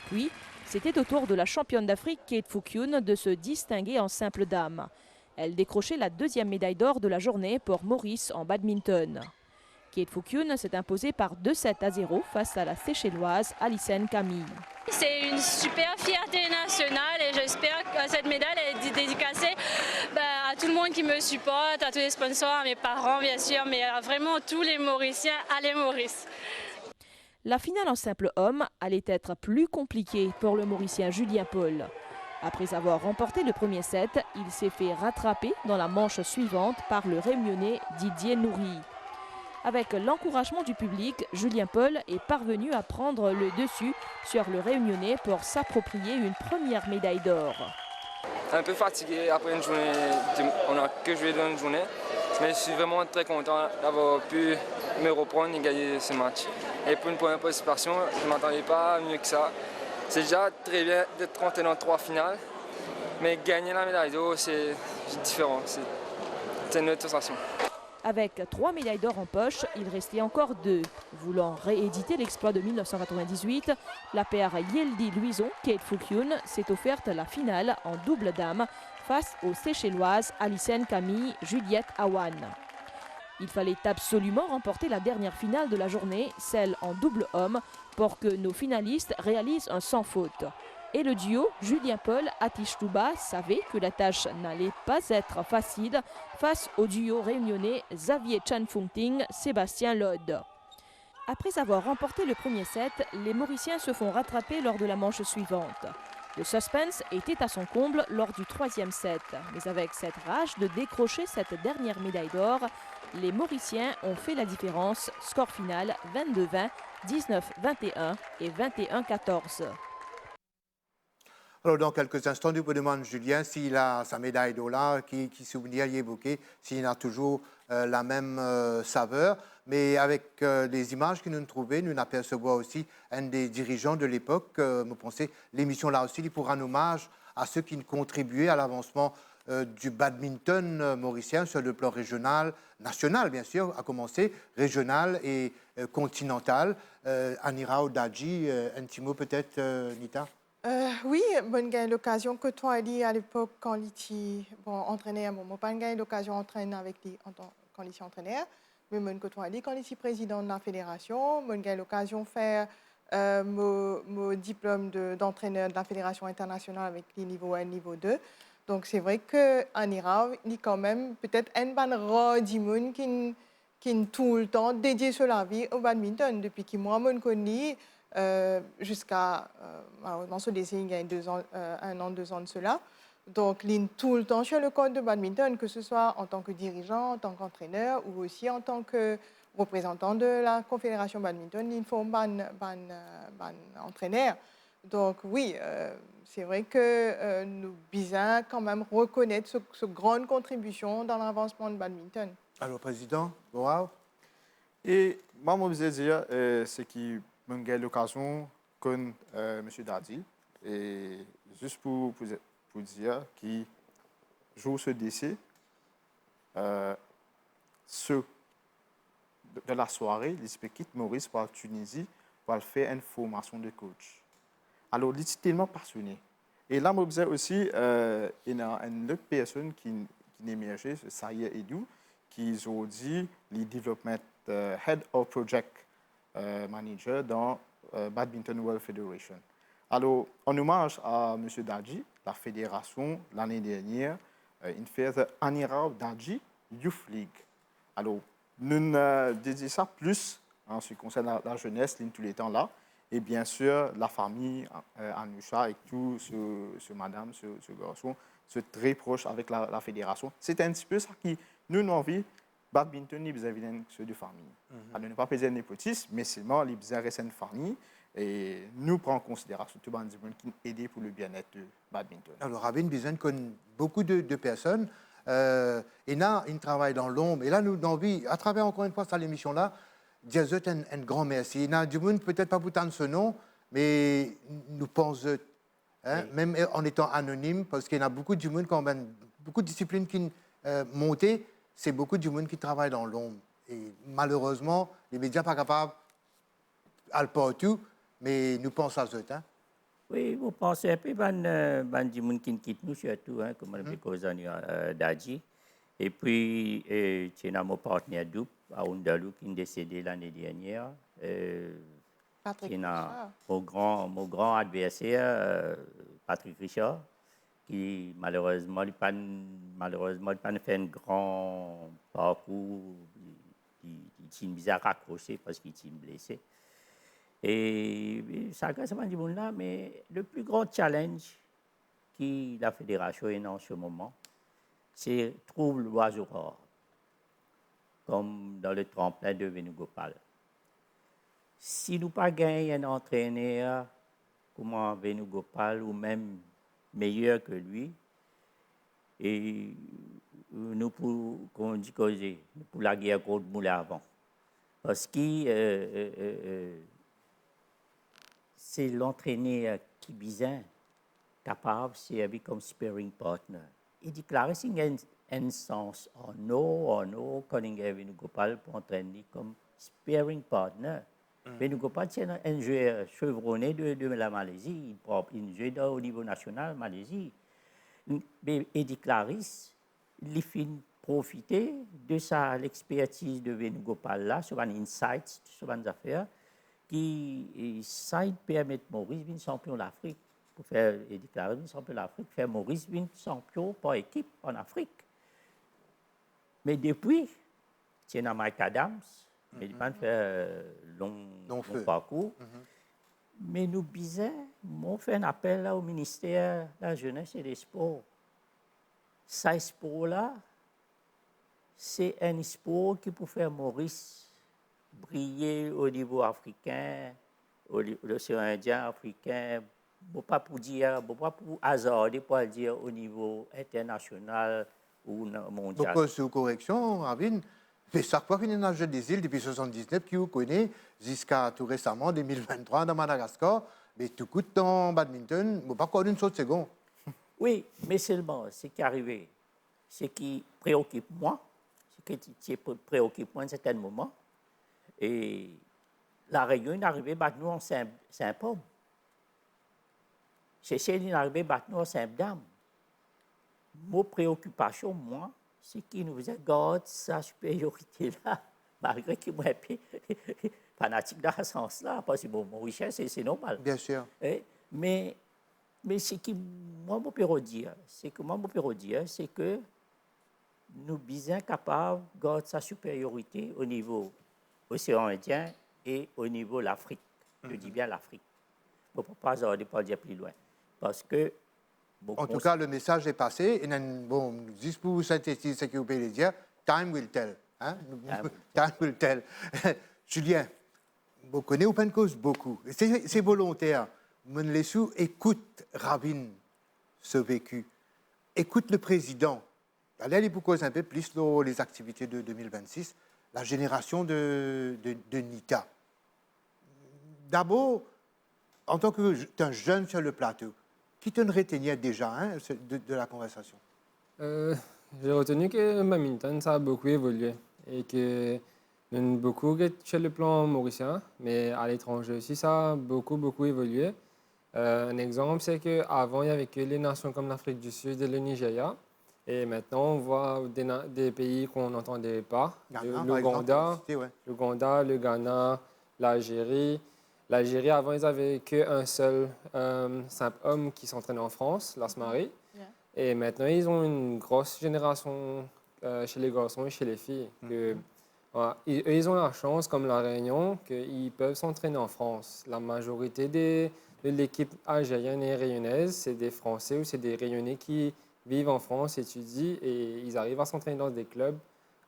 Puis, c'était au tour de la championne d'Afrique, Kate Foukyun, de se distinguer en simple dame. Elle décrochait la 2e médaille d'or de la journée pour Maurice en badminton. Kate Foukyun s'est imposée par 2-7-0 face à la Seychelloise Alicenne Camille. C'est une super fierté nationale et j'espère que cette médaille est dédicacée à tout le monde qui me supporte, à tous les sponsors, à mes parents bien sûr, mais à vraiment tous les Mauriciens. Allez Maurice! La finale en simple homme allait être plus compliquée pour le Mauricien Julien Paul. Après avoir remporté le premier set, il s'est fait rattraper dans la manche suivante par le Réunionnais Didier Nourri. Avec l'encouragement du public, Julien Paul est parvenu à prendre le dessus sur le Réunionnais pour s'approprier une première médaille d'or. un peu fatigué après une journée, on n'a que joué dans une journée. Mais je suis vraiment très content d'avoir pu me reprendre et gagner ce match. Et pour une première participation, je ne m'attendais pas à mieux que ça. C'est déjà très bien d'être rentré dans 3 finales, mais gagner la médaille d'or, c'est différent. C'est une autre sensation. Avec 3 médailles d'or en poche, il restait encore 2. Voulant rééditer l'exploit de 1998, la paire Yeldi-Louison, Kate Foukyun, s'est offerte la finale en double dame face aux Seychelloises Alicenne Camille, Juliette Awan. Il fallait absolument remporter la dernière finale de la journée, celle en double homme, pour que nos finalistes réalisent un sans faute. Et le duo Julien Paul Atish Touba savait que la tâche n'allait pas être facile face au duo réunionnais Xavier Chan Fung-Ting, Sébastien Lode. Après avoir remporté le premier set, les Mauriciens se font rattraper lors de la manche suivante. Le suspense était à son comble lors du 3e set, mais avec cette rage de décrocher cette dernière médaille d'or, les Mauriciens ont fait la différence. Score final 22-20, 19-21 et 21-14. Alors, dans quelques instants, nous demandons Julien s'il a sa médaille d'or là, qui souvenir y évoqué, s'il a toujours la même saveur. Mais avec les images que nous trouvons, nous apercevons aussi un des dirigeants de l'époque. Vous pensez, l'émission là aussi, il pourra un hommage à ceux qui contribuaient à l'avancement du badminton mauricien sur le plan régional, national bien sûr, à commencer, régional et continental. Anirao Daji, un petit mot peut-être, Nita? Oui, bonne gagne l'occasion que toi dit à l'époque quand il était entraîneur, bon, pas gagne l'occasion d'entraîner avec lui quand il était entraîneur, mais bonne que toi dit quand il était président de la fédération, bonne gagne l'occasion de faire mon diplôme d'entraîneur de la fédération internationale avec les niveaux 1, niveau 2. Donc c'est vrai que Anirao, il est quand même peut-être un ban rare du monde qui est tout le temps dédié sur la vie au badminton depuis qu'il moi me connais. Jusqu'à malheureusement ce décès il y a 2 ans, 1 an, 2 ans de cela. Donc, il est tout le temps sur le court de badminton, que ce soit en tant que dirigeant, en tant qu'entraîneur ou aussi en tant que représentant de la Confédération badminton, il faut un entraîneur. Donc, oui, c'est vrai que nous devons quand même reconnaître cette grande contribution dans l'avancement de badminton. Alors, Président, wow. Et moi, je veux dire, c'est qu'il y a l'occasion comme M. Dadi, et juste pour dire qu'il joue ce décès, de la soirée, il quitte Maurice pour la Tunisie pour faire une formation de coach. Alors, il est tellement passionné. Et là, je veux dire aussi, il y a une autre personne qui émergeait, c'est Saïa Edou, qui ont dit le développement Head of Project Manager dans Badminton World Federation. Alors, en hommage à M. Daji, la fédération, l'année dernière, il fait Anirao Daji Youth League. Alors, nous dédions ça plus en ce qui concerne la jeunesse, tous les temps là, et bien sûr, la famille, Anusha et tout, ce madame, ce garçon, c'est très proche avec la fédération. C'est un petit peu ça qui nous avons envie. Badminton, il y a besoin de famille. Alors, ne pas peser népotisme, mais seulement il y a besoin de une famille. Et nous prenons en considération tout le monde qui aide pour le bien-être de badminton. Alors, Rabin, besoin de beaucoup de personnes. Et là, ils travaillent dans l'ombre. Et là, nous avons envie, à travers encore une fois cette émission-là, dire un grand merci. Il y a du monde, peut-être pas pour tant de ce nom, mais nous pensons, hein, oui. Même en étant anonyme, parce qu'il y a beaucoup de monde, beaucoup de disciplines qui montent. C'est beaucoup de monde qui travaille dans l'ombre. Et malheureusement, les médias ne sont pas capables de le partout, mais nous pensons à eux. Hein? Oui, vous pensez un peu du monde qui quitte nous surtout, hein, comme le cause d'Adji. Et puis, c'est mon partenaire double, Aoundalou, qui est décédé l'année dernière. Patrick Richard. Mon grand adversaire, Patrick Richard, qui malheureusement n'a pas fait un grand parcours, il est bizarre raccroché parce qu'il est blessé. Et ça grâce à du monde là, mais le plus grand challenge que la fédération est en ce moment, c'est trouver l'oiseau rare, comme dans le tremplin de Venugopal. Si nous pas gagnons un entraîneur comme Venugopal ou même meilleur que lui, Et nous pour qu'on dit causer, pour la guerre contre Moulin avant. Parce que c'est l'entraîneur qui est capable de servir comme sparring partner. Il déclare qu'il y a un sens en eau, quand il est venu Gopal pour entraîner comme sparring partner. Mais nous Gopal, c'est un joueur chevronné de la Malaisie, il joue au niveau national Malaisie. Et déclare il fait profiter de l'expertise de Venugopal là, sur un insight, sur une affaire, qui permet Maurice de champion d'Afrique. Pour faire déclarer champion d'Afrique, faire Maurice champion par équipe en Afrique. Mais depuis, c'est Mike Adams, mais il a fait long parcours. Mais nous disons, on fait un appel là, au ministère de la Jeunesse et des Sports. Ce sport-là, c'est un sport qui peut faire Maurice briller au niveau africain, l'océan Indien, africain, pas pour dire, pas pour hasarder, pour dire au niveau international ou mondial. Donc, sous correction, Ravin, mais chaque fois qu'il y a un jeu des îles depuis 1979 qui vous connaît, jusqu'à tout récemment, 2023, dans Madagascar, mais tout coûte dans badminton, mais pas encore une seule seconde. Oui, mais seulement, ce qui est arrivé, ce qui préoccupe moi, ce qui préoccupe moi à un certain moment, et la Réunion est arrivée à battre nous en Saint-Pomme. C'est celle qui est arrivée à battre nous en Saint-Dame. Mon préoccupation, moi, c'est qu'il nous garde sa supériorité-là, malgré qu'il moi fanatique dans ce sens-là, parce que bon, mon richesse, c'est normal. Bien sûr. Mais ce que moi, je peux dire, c'est que nous sommes capables de garder sa supériorité au niveau océan Indien et au niveau de l'Afrique. Je dis bien l'Afrique. Je ne peux pas dire plus loin. Parce que... En tout cas, le message est passé. Et bon, juste pour synthétiser ce que vous pouvez dire, time will tell. Hein? Time will tell. Julien, vous connaissez Open Cause beaucoup. C'est volontaire. Menlessou écoute Rabin, ce vécu. Écoute le président. Allez aller pour cause un peu plus les activités de 2026. La génération de Nita. D'abord, en tant qu'un jeune sur le plateau, qui te retenait déjà de la conversation? J'ai retenu que le badminton, ça a beaucoup évolué et que nous avons beaucoup chez le plan mauricien, mais à l'étranger aussi, ça a beaucoup évolué. Un exemple, c'est qu'avant, il n'y avait que les nations comme l'Afrique du Sud et le Nigeria. Et maintenant, on voit des pays qu'on n'entendait pas. L'Ouganda, le Ghana, l'Algérie. L'Algérie, avant, ils n'avaient qu'un seul simple homme qui s'entraînait en France, Lasmari. Yeah. Et maintenant, ils ont une grosse génération chez les garçons et chez les filles. Ils ont la chance, comme la Réunion, qu'ils peuvent s'entraîner en France. La majorité de l'équipe algérienne et réunionnaise, c'est des Français ou c'est des Réunionnais qui vivent en France, étudient et ils arrivent à s'entraîner dans des clubs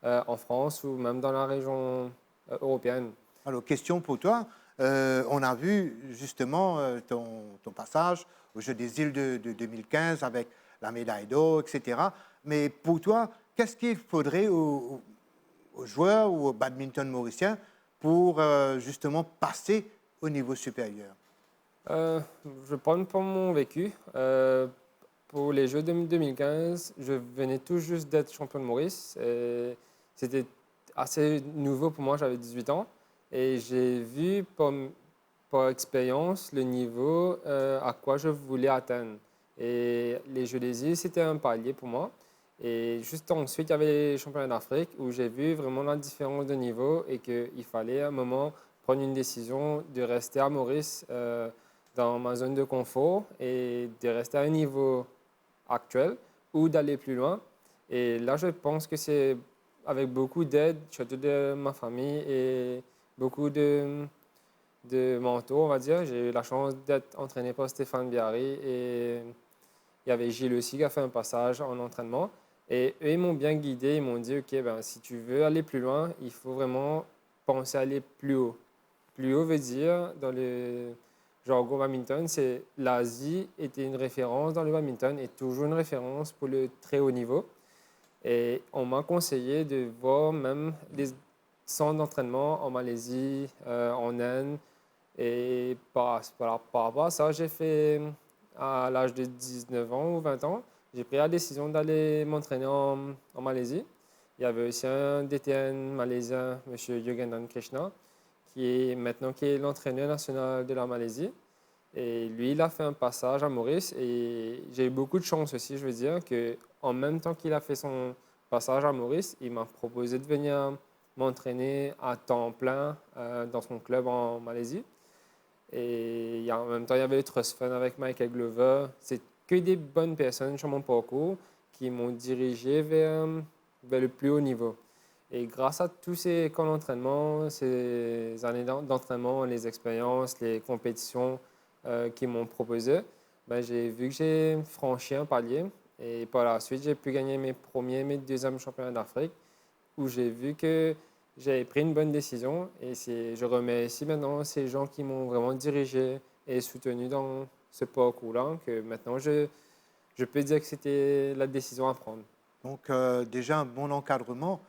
en France ou même dans la région européenne. Alors, question pour toi. On a vu justement ton passage au Jeux des îles de 2015 avec la médaille d'or, etc. Mais pour toi, qu'est-ce qu'il faudrait aux joueurs ou au badminton mauricien pour justement passer au niveau supérieur? Je parle pour mon vécu. Pour les Jeux de 2015, je venais tout juste d'être champion de Maurice. C'était assez nouveau pour moi, j'avais 18 ans. Et j'ai vu par expérience le niveau à quoi je voulais atteindre. Et les Jeux des îles, c'était un palier pour moi. Et juste ensuite, il y avait les championnats d'Afrique où j'ai vu vraiment la différence de niveau et qu'il fallait à un moment prendre une décision de rester à Maurice dans ma zone de confort et de rester à un niveau actuel ou d'aller plus loin. Et là, je pense que c'est avec beaucoup d'aide, surtout de ma famille et beaucoup de mentors, on va dire. J'ai eu la chance d'être entraîné par Stéphane Biarri et il y avait Gilles aussi qui a fait un passage en entraînement. Et eux, ils m'ont bien guidé, ils m'ont dit, OK, si tu veux aller plus loin, il faut vraiment penser à aller plus haut. Plus haut veut dire, genre au badminton, c'est l'Asie était une référence dans le badminton et toujours une référence pour le très haut niveau. Et on m'a conseillé de voir même des centres d'entraînement en Malaisie, en Inde. Et par rapport à ça, j'ai fait, à l'âge de 19 ans ou 20 ans, j'ai pris la décision d'aller m'entraîner en Malaisie. Il y avait aussi un DTN malaisien, M. Yogananda Krishna, qui est l'entraîneur national de la Malaisie. Et lui, il a fait un passage à Maurice et j'ai eu beaucoup de chance aussi, je veux dire, qu'en même temps qu'il a fait son passage à Maurice, il m'a proposé de venir m'entraîner à temps plein dans son club en Malaisie. Et en même temps, il y avait le Trust Fund avec Michael Glover. C'est que des bonnes personnes sur mon parcours qui m'ont dirigé vers le plus haut niveau. Et grâce à tous ces camps d'entraînement, ces années d'entraînement, les expériences, les compétitions qu'ils m'ont proposées, j'ai vu que j'ai franchi un palier. Et par la suite, j'ai pu gagner mes premiers, mes deuxièmes championnats d'Afrique, où j'ai vu que j'avais pris une bonne décision. Et je remercie maintenant ces gens qui m'ont vraiment dirigé et soutenu dans ce parcours-là, que maintenant je peux dire que c'était la décision à prendre. Donc, déjà un bon encadrement.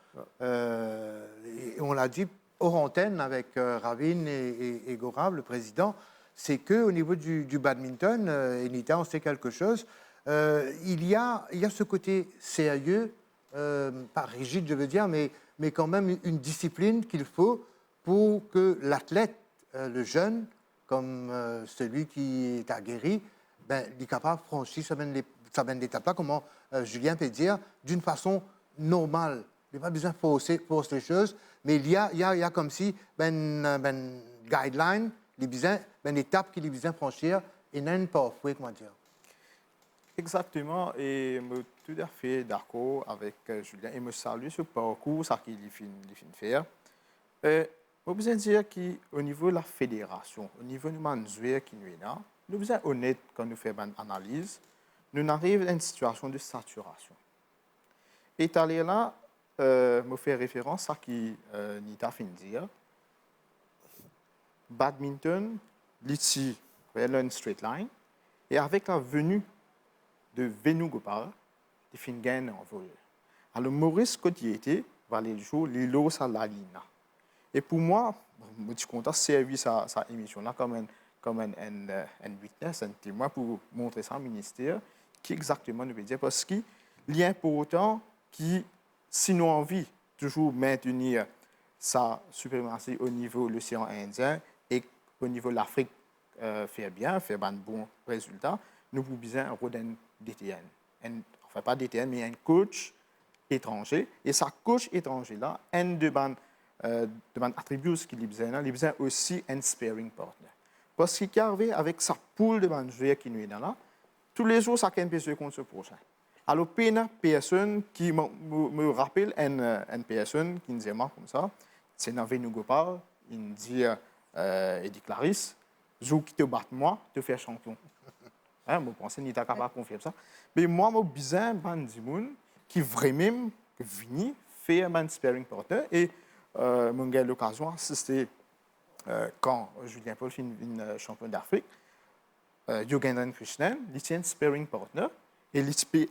Et on l'a dit hors antenne avec Ravin et Gaurav, le président, c'est qu'au niveau du badminton, Enita, on sait quelque chose, il y a ce côté sérieux, pas rigide, je veux dire, mais quand même une discipline qu'il faut pour que l'athlète, le jeune, comme celui qui est aguerri, il est capable de franchir cette étape-là, comment Julien peut dire, d'une façon normale. Il n'y a pas besoin de forcer les choses, mais il y a comme si une guideline, une étape qu'il a besoin de franchir et non pas comment dire. Exactement, et je suis tout à fait d'accord avec Julien. Et je salue ce parcours qu'il fait faire. Je veux besoin dire qu'au niveau de la fédération, au niveau de Manzouer qui nous est là, nous sommes besoin honnête quand nous faisons une analyse. Nous arrivons à une situation de saturation. Et là, je fais référence à ce que Nita vient de dire. Badminton, ici, il y a une straight line. Et avec la venue de Venugopal, il fait une gaine en vol. Alors, Maurice, quand il était, va aller jouer l'îlot à la ligne. Et pour moi, je suis content de servir cette émission-là comme un witness, un témoin pour montrer ça au ministère, qui exactement nous veut dire. Parce qu'il est important que, si nous avons envie de toujours maintenir sa suprématie au niveau de l'océan Indien et au niveau de l'Afrique, faire un bon résultat, nous avons besoin d'un DTN. Enfin, pas DTN, mais un coach étranger. Et ce coach étranger-là, un de mes attributs qu'il a besoin aussi un sparring partner. Parce qu'il arrive avec sa poule de joueurs qui nous est là, tous les jours, ça peut se contre ce prochain. Alors, une personne qui me rappelle une personne qui nous dit comme ça, c'est dans Venugopal, il dit, Eddie Clarisse, je qui te batte moi, te faire champion. Je pense que tu es capable de confirmer ça. Mais moi, j'ai besoin de gens qui vraiment viennent faire un sparring partner. Et j'ai eu l'occasion d'assister quand Julien Paul fait une championne d'Afrique. Yogananda Krishnan, il est un sparring partner et il peut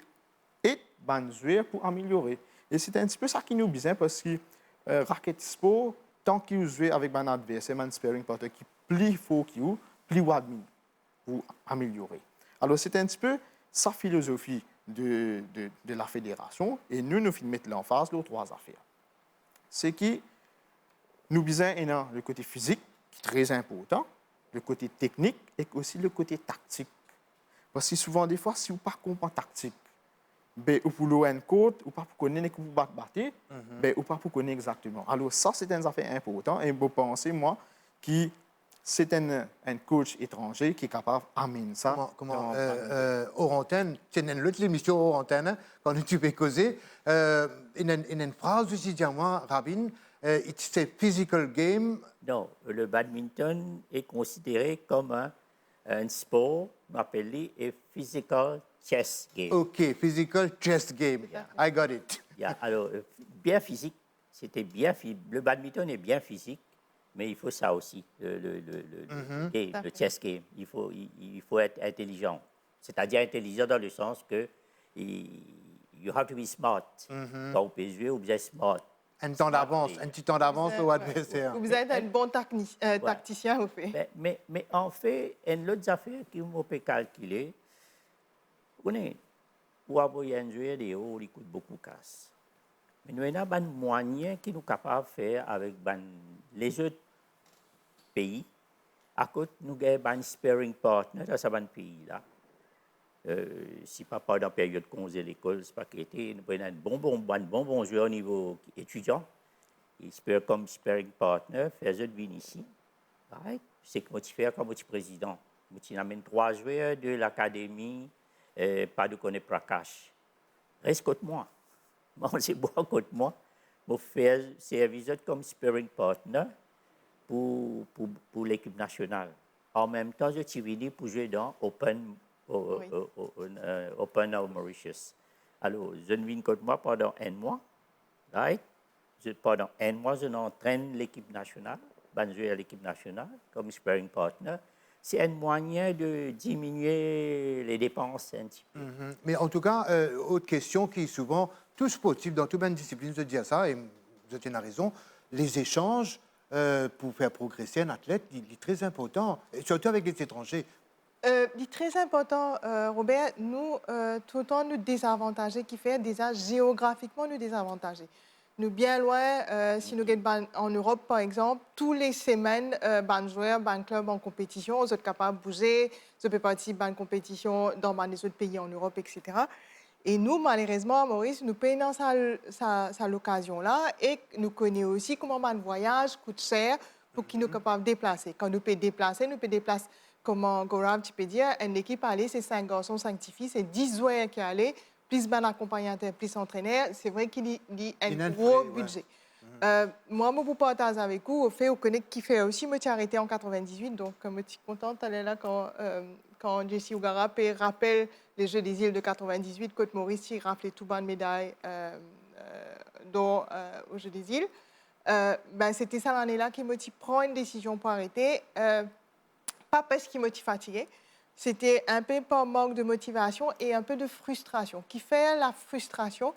être un joueur pour améliorer. Et c'est un petit peu ça qui nous besoin parce que Racket Sport, tant qu'il joue avec un adversaire, un sparring partner qui est plus fort qu'il est, plus admin pour améliorer. Alors, c'est un petit peu sa philosophie de la fédération et nous mettons l'emphase sur trois affaires. C'est que nous besoin le côté physique, qui est très important, le côté technique et aussi le côté tactique. Parce que souvent, des fois, si vous ne comprenez pas tactique, ou pour l'eau une côte, ou pas pour connaître que vous battez, ou pas pour connaître exactement. Alors, ça, c'est une affaire importante. Et je pense, moi, que c'est un coach étranger qui est capable d'amener ça. Hors antenne, c'est une autre émission hors antenne, quand tu peux causer. Une phrase aussi, dis-moi, Ravin, it's a physical game. Non, le badminton est considéré comme un sport appelé a physical chess game. OK, physical chess game. Yeah. I got it. Alors, bien physique, le badminton est bien physique, mais il faut ça aussi, le chess game. Il faut être intelligent. C'est-à-dire intelligent dans le sens que you have to be smart. Quand on peut jouer, ou bien smart. Un petit temps d'avance au adversaire. Vous êtes un bon tacticien, au fait. Mais en fait, une autre affaire qui m'a fait calculer, pour avoir un joueur de haut, il coûte beaucoup de casse. Mais nous avons un moyen qui nous capable de faire avec les autres pays. À côté, nous avons un sparring partner dans ce pays-là. Si pas dans la période qu'on faisait l'école, c'est pas qu'il était un bon joueur au niveau étudiant. Il spare comme sparring partner, faire de venir ici. Right? C'est que moi tu fais comme président. Moi tu amènes 3 joueurs de l'académie, pas de connaître Prakash. Reste contre moi. Moi c'est bon contre moi. Je fais service comme sparring partner pour l'équipe nationale. En même temps, je suis venu pour jouer dans Open of Mauritius. Alors, je viens contre moi pendant 1 mois. Right? Pendant 1 mois, je entraîne l'équipe nationale, je joue à l'équipe nationale comme sparring partner. C'est un moyen de diminuer les dépenses un petit peu. Mais en tout cas, autre question qui est souvent, tout sportif, dans toute bonne discipline, je dis à ça, et vous avez raison, les échanges pour faire progresser un athlète, il est très important, et surtout avec les étrangers. Il est très important, Robert, nous, tout le temps, nous désavantager, qui fait déjà géographiquement nous désavantager. Nous, bien loin, si nous sommes en Europe, par exemple, tous les semaines, ban joueurs, ban club en compétition, vous êtes capable de bouger, vous pouvez participer à une compétition dans les autres pays en Europe, etc. Et nous, malheureusement, à Maurice, nous payons ça l'occasion-là et nous connaissons aussi comment un voyage coûte cher pour qu'ils nous soient capables de déplacer. Quand nous pouvons déplacer, comment Gaurav, tu peux dire, une équipe allée, c'est 5 garçons, 5 filles, c'est 10 joueurs qui allaient, plus ben accompagnateur, plus entraîneur, c'est vrai qu'il y a un gros budget. Moi, je partage avec vous, au fait, on connaît qui fait aussi, je suis arrêté en 98, donc je suis contente d'aller là quand Jessie Ougara rappelle les Jeux des îles de 98, Côte Maurice, il rappelait tout bas de médailles aux Jeux des îles. C'était ça l'année-là qui me prend une décision pour arrêter, pas parce qu'il me fatigué. C'était un peu par manque de motivation et un peu de frustration. Qui fait la frustration,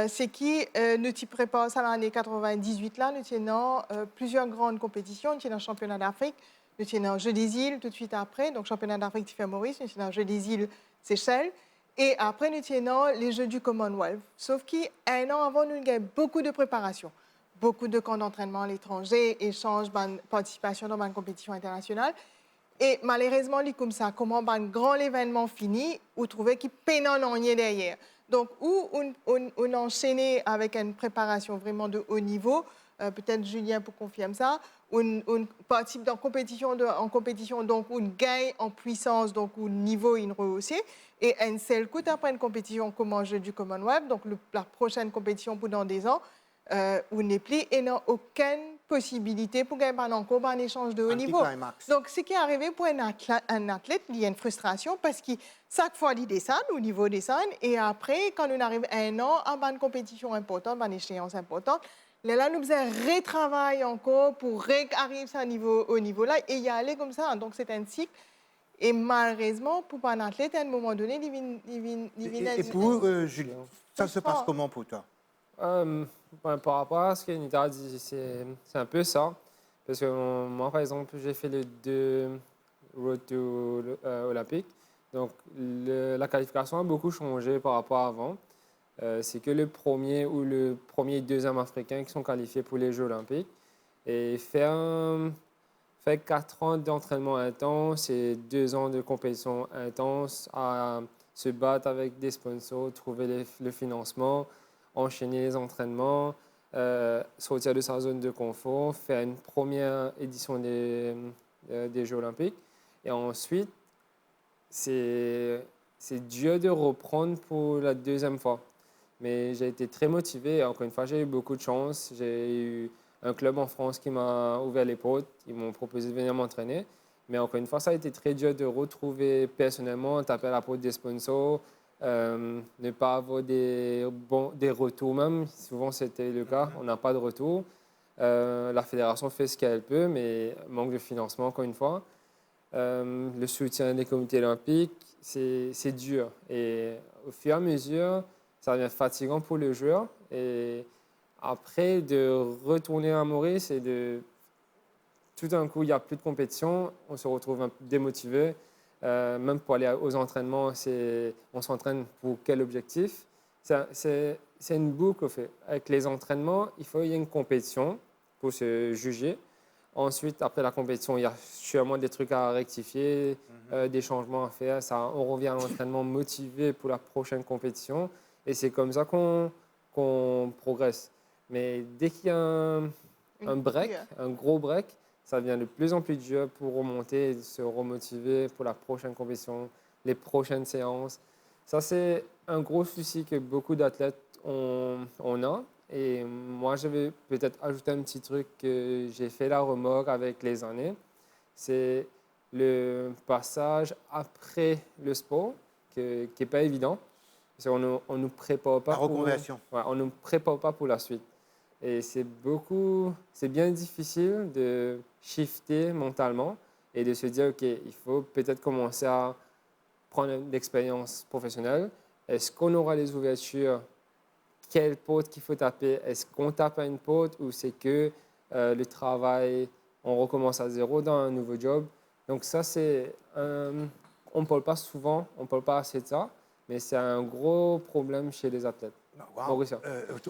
c'est que nous t'y préparons à l'année 98, là, nous tenons plusieurs grandes compétitions. Nous tenons le championnat d'Afrique, nous tenons le Jeux des îles tout de suite après, donc championnat d'Afrique qui fait Maurice, nous tenons le Jeux des îles Seychelles, et après nous tenons les Jeux du Commonwealth. Sauf qu'un an avant, nous avons beaucoup de préparation, beaucoup de camps d'entraînement à l'étranger, échanges, participation dans une compétition internationale. Et malheureusement, comme ça, comment un grand événement fini, vous trouvez qu'il peine en rien derrière. Donc, où on enchaînait avec une préparation vraiment de haut niveau, peut-être Julien peut confirmer ça, on participe en compétition, donc on gagne en puissance, donc au niveau est rehaussé, et un seul coup après une compétition comme un jeu du Commonwealth, donc la prochaine compétition pour dans des ans, on n'est plus et n'a aucune possibilité pour gagner encore un échange de haut niveau. Donc, ce qui est arrivé pour un athlète, il y a une frustration parce que chaque fois, il descend, au niveau descend, et après, quand on arrive à 1 an, à une compétition importante, à une échéance importante, là, nous faisons retravail encore pour arriver à au niveau-là et y aller comme ça. Donc, c'est un cycle. Et malheureusement, pour un athlète, à un moment donné, il vient. Et pour Julien, ça se passe comment pour toi? Par rapport à ce que Nita a dit, c'est un peu ça. Parce que moi, par exemple, j'ai fait les 2 Road to Olympique. Donc, la qualification a beaucoup changé par rapport à avant. C'est que le premier ou le premier et deuxième africain qui sont qualifiés pour les Jeux olympiques. Et faire 4 ans d'entraînement intense et 2 ans de compétition intense, à se battre avec des sponsors, trouver le financement, enchaîner les entraînements, sortir de sa zone de confort, faire une première édition des Jeux olympiques. Et ensuite, c'est dur de reprendre pour la deuxième fois. Mais j'ai été très motivé. Encore une fois, j'ai eu beaucoup de chance. J'ai eu un club en France qui m'a ouvert les portes. Ils m'ont proposé de venir m'entraîner. Mais encore une fois, ça a été très dur de retrouver personnellement, taper à la porte des sponsors, ne pas avoir des retours même. Souvent, c'était le cas. On n'a pas de retour. La fédération fait ce qu'elle peut, mais manque de financement, encore une fois. Le soutien des comités olympiques, c'est dur. Et au fur et à mesure, ça devient fatigant pour le joueur. Et après, de retourner à Maurice et tout d'un coup, il n'y a plus de compétition, on se retrouve un peu démotivé. Même pour aller aux entraînements, on s'entraîne pour quel objectif? C'est une boucle, au fait. Avec les entraînements, il faut qu'il y ait une compétition pour se juger. Ensuite, après la compétition, il y a sûrement des trucs à rectifier, des changements à faire. On revient à l'entraînement motivé pour la prochaine compétition. Et c'est comme ça qu'on progresse. Mais dès qu'il y a un break, un gros break, ça devient de plus en plus dur pour remonter et se remotiver pour la prochaine compétition, les prochaines séances. Ça, c'est un gros souci que beaucoup d'athlètes ont. Et moi, je vais peut-être ajouter un petit truc que j'ai fait la remarque avec les années. C'est le passage après le sport, qui n'est pas évident. Parce qu'on nous prépare pas La reconversion. on nous prépare pas pour la suite. Et c'est bien difficile de shifter mentalement et de se dire, OK, il faut peut-être commencer à prendre l'expérience professionnelle. Est-ce qu'on aura les ouvertures? Quelle porte qu'il faut taper? Est-ce qu'on tape à une porte ou c'est que le travail, on recommence à zéro dans un nouveau job? Donc ça, on ne parle pas souvent, on ne parle pas assez de ça, mais c'est un gros problème chez les athlètes. Wow.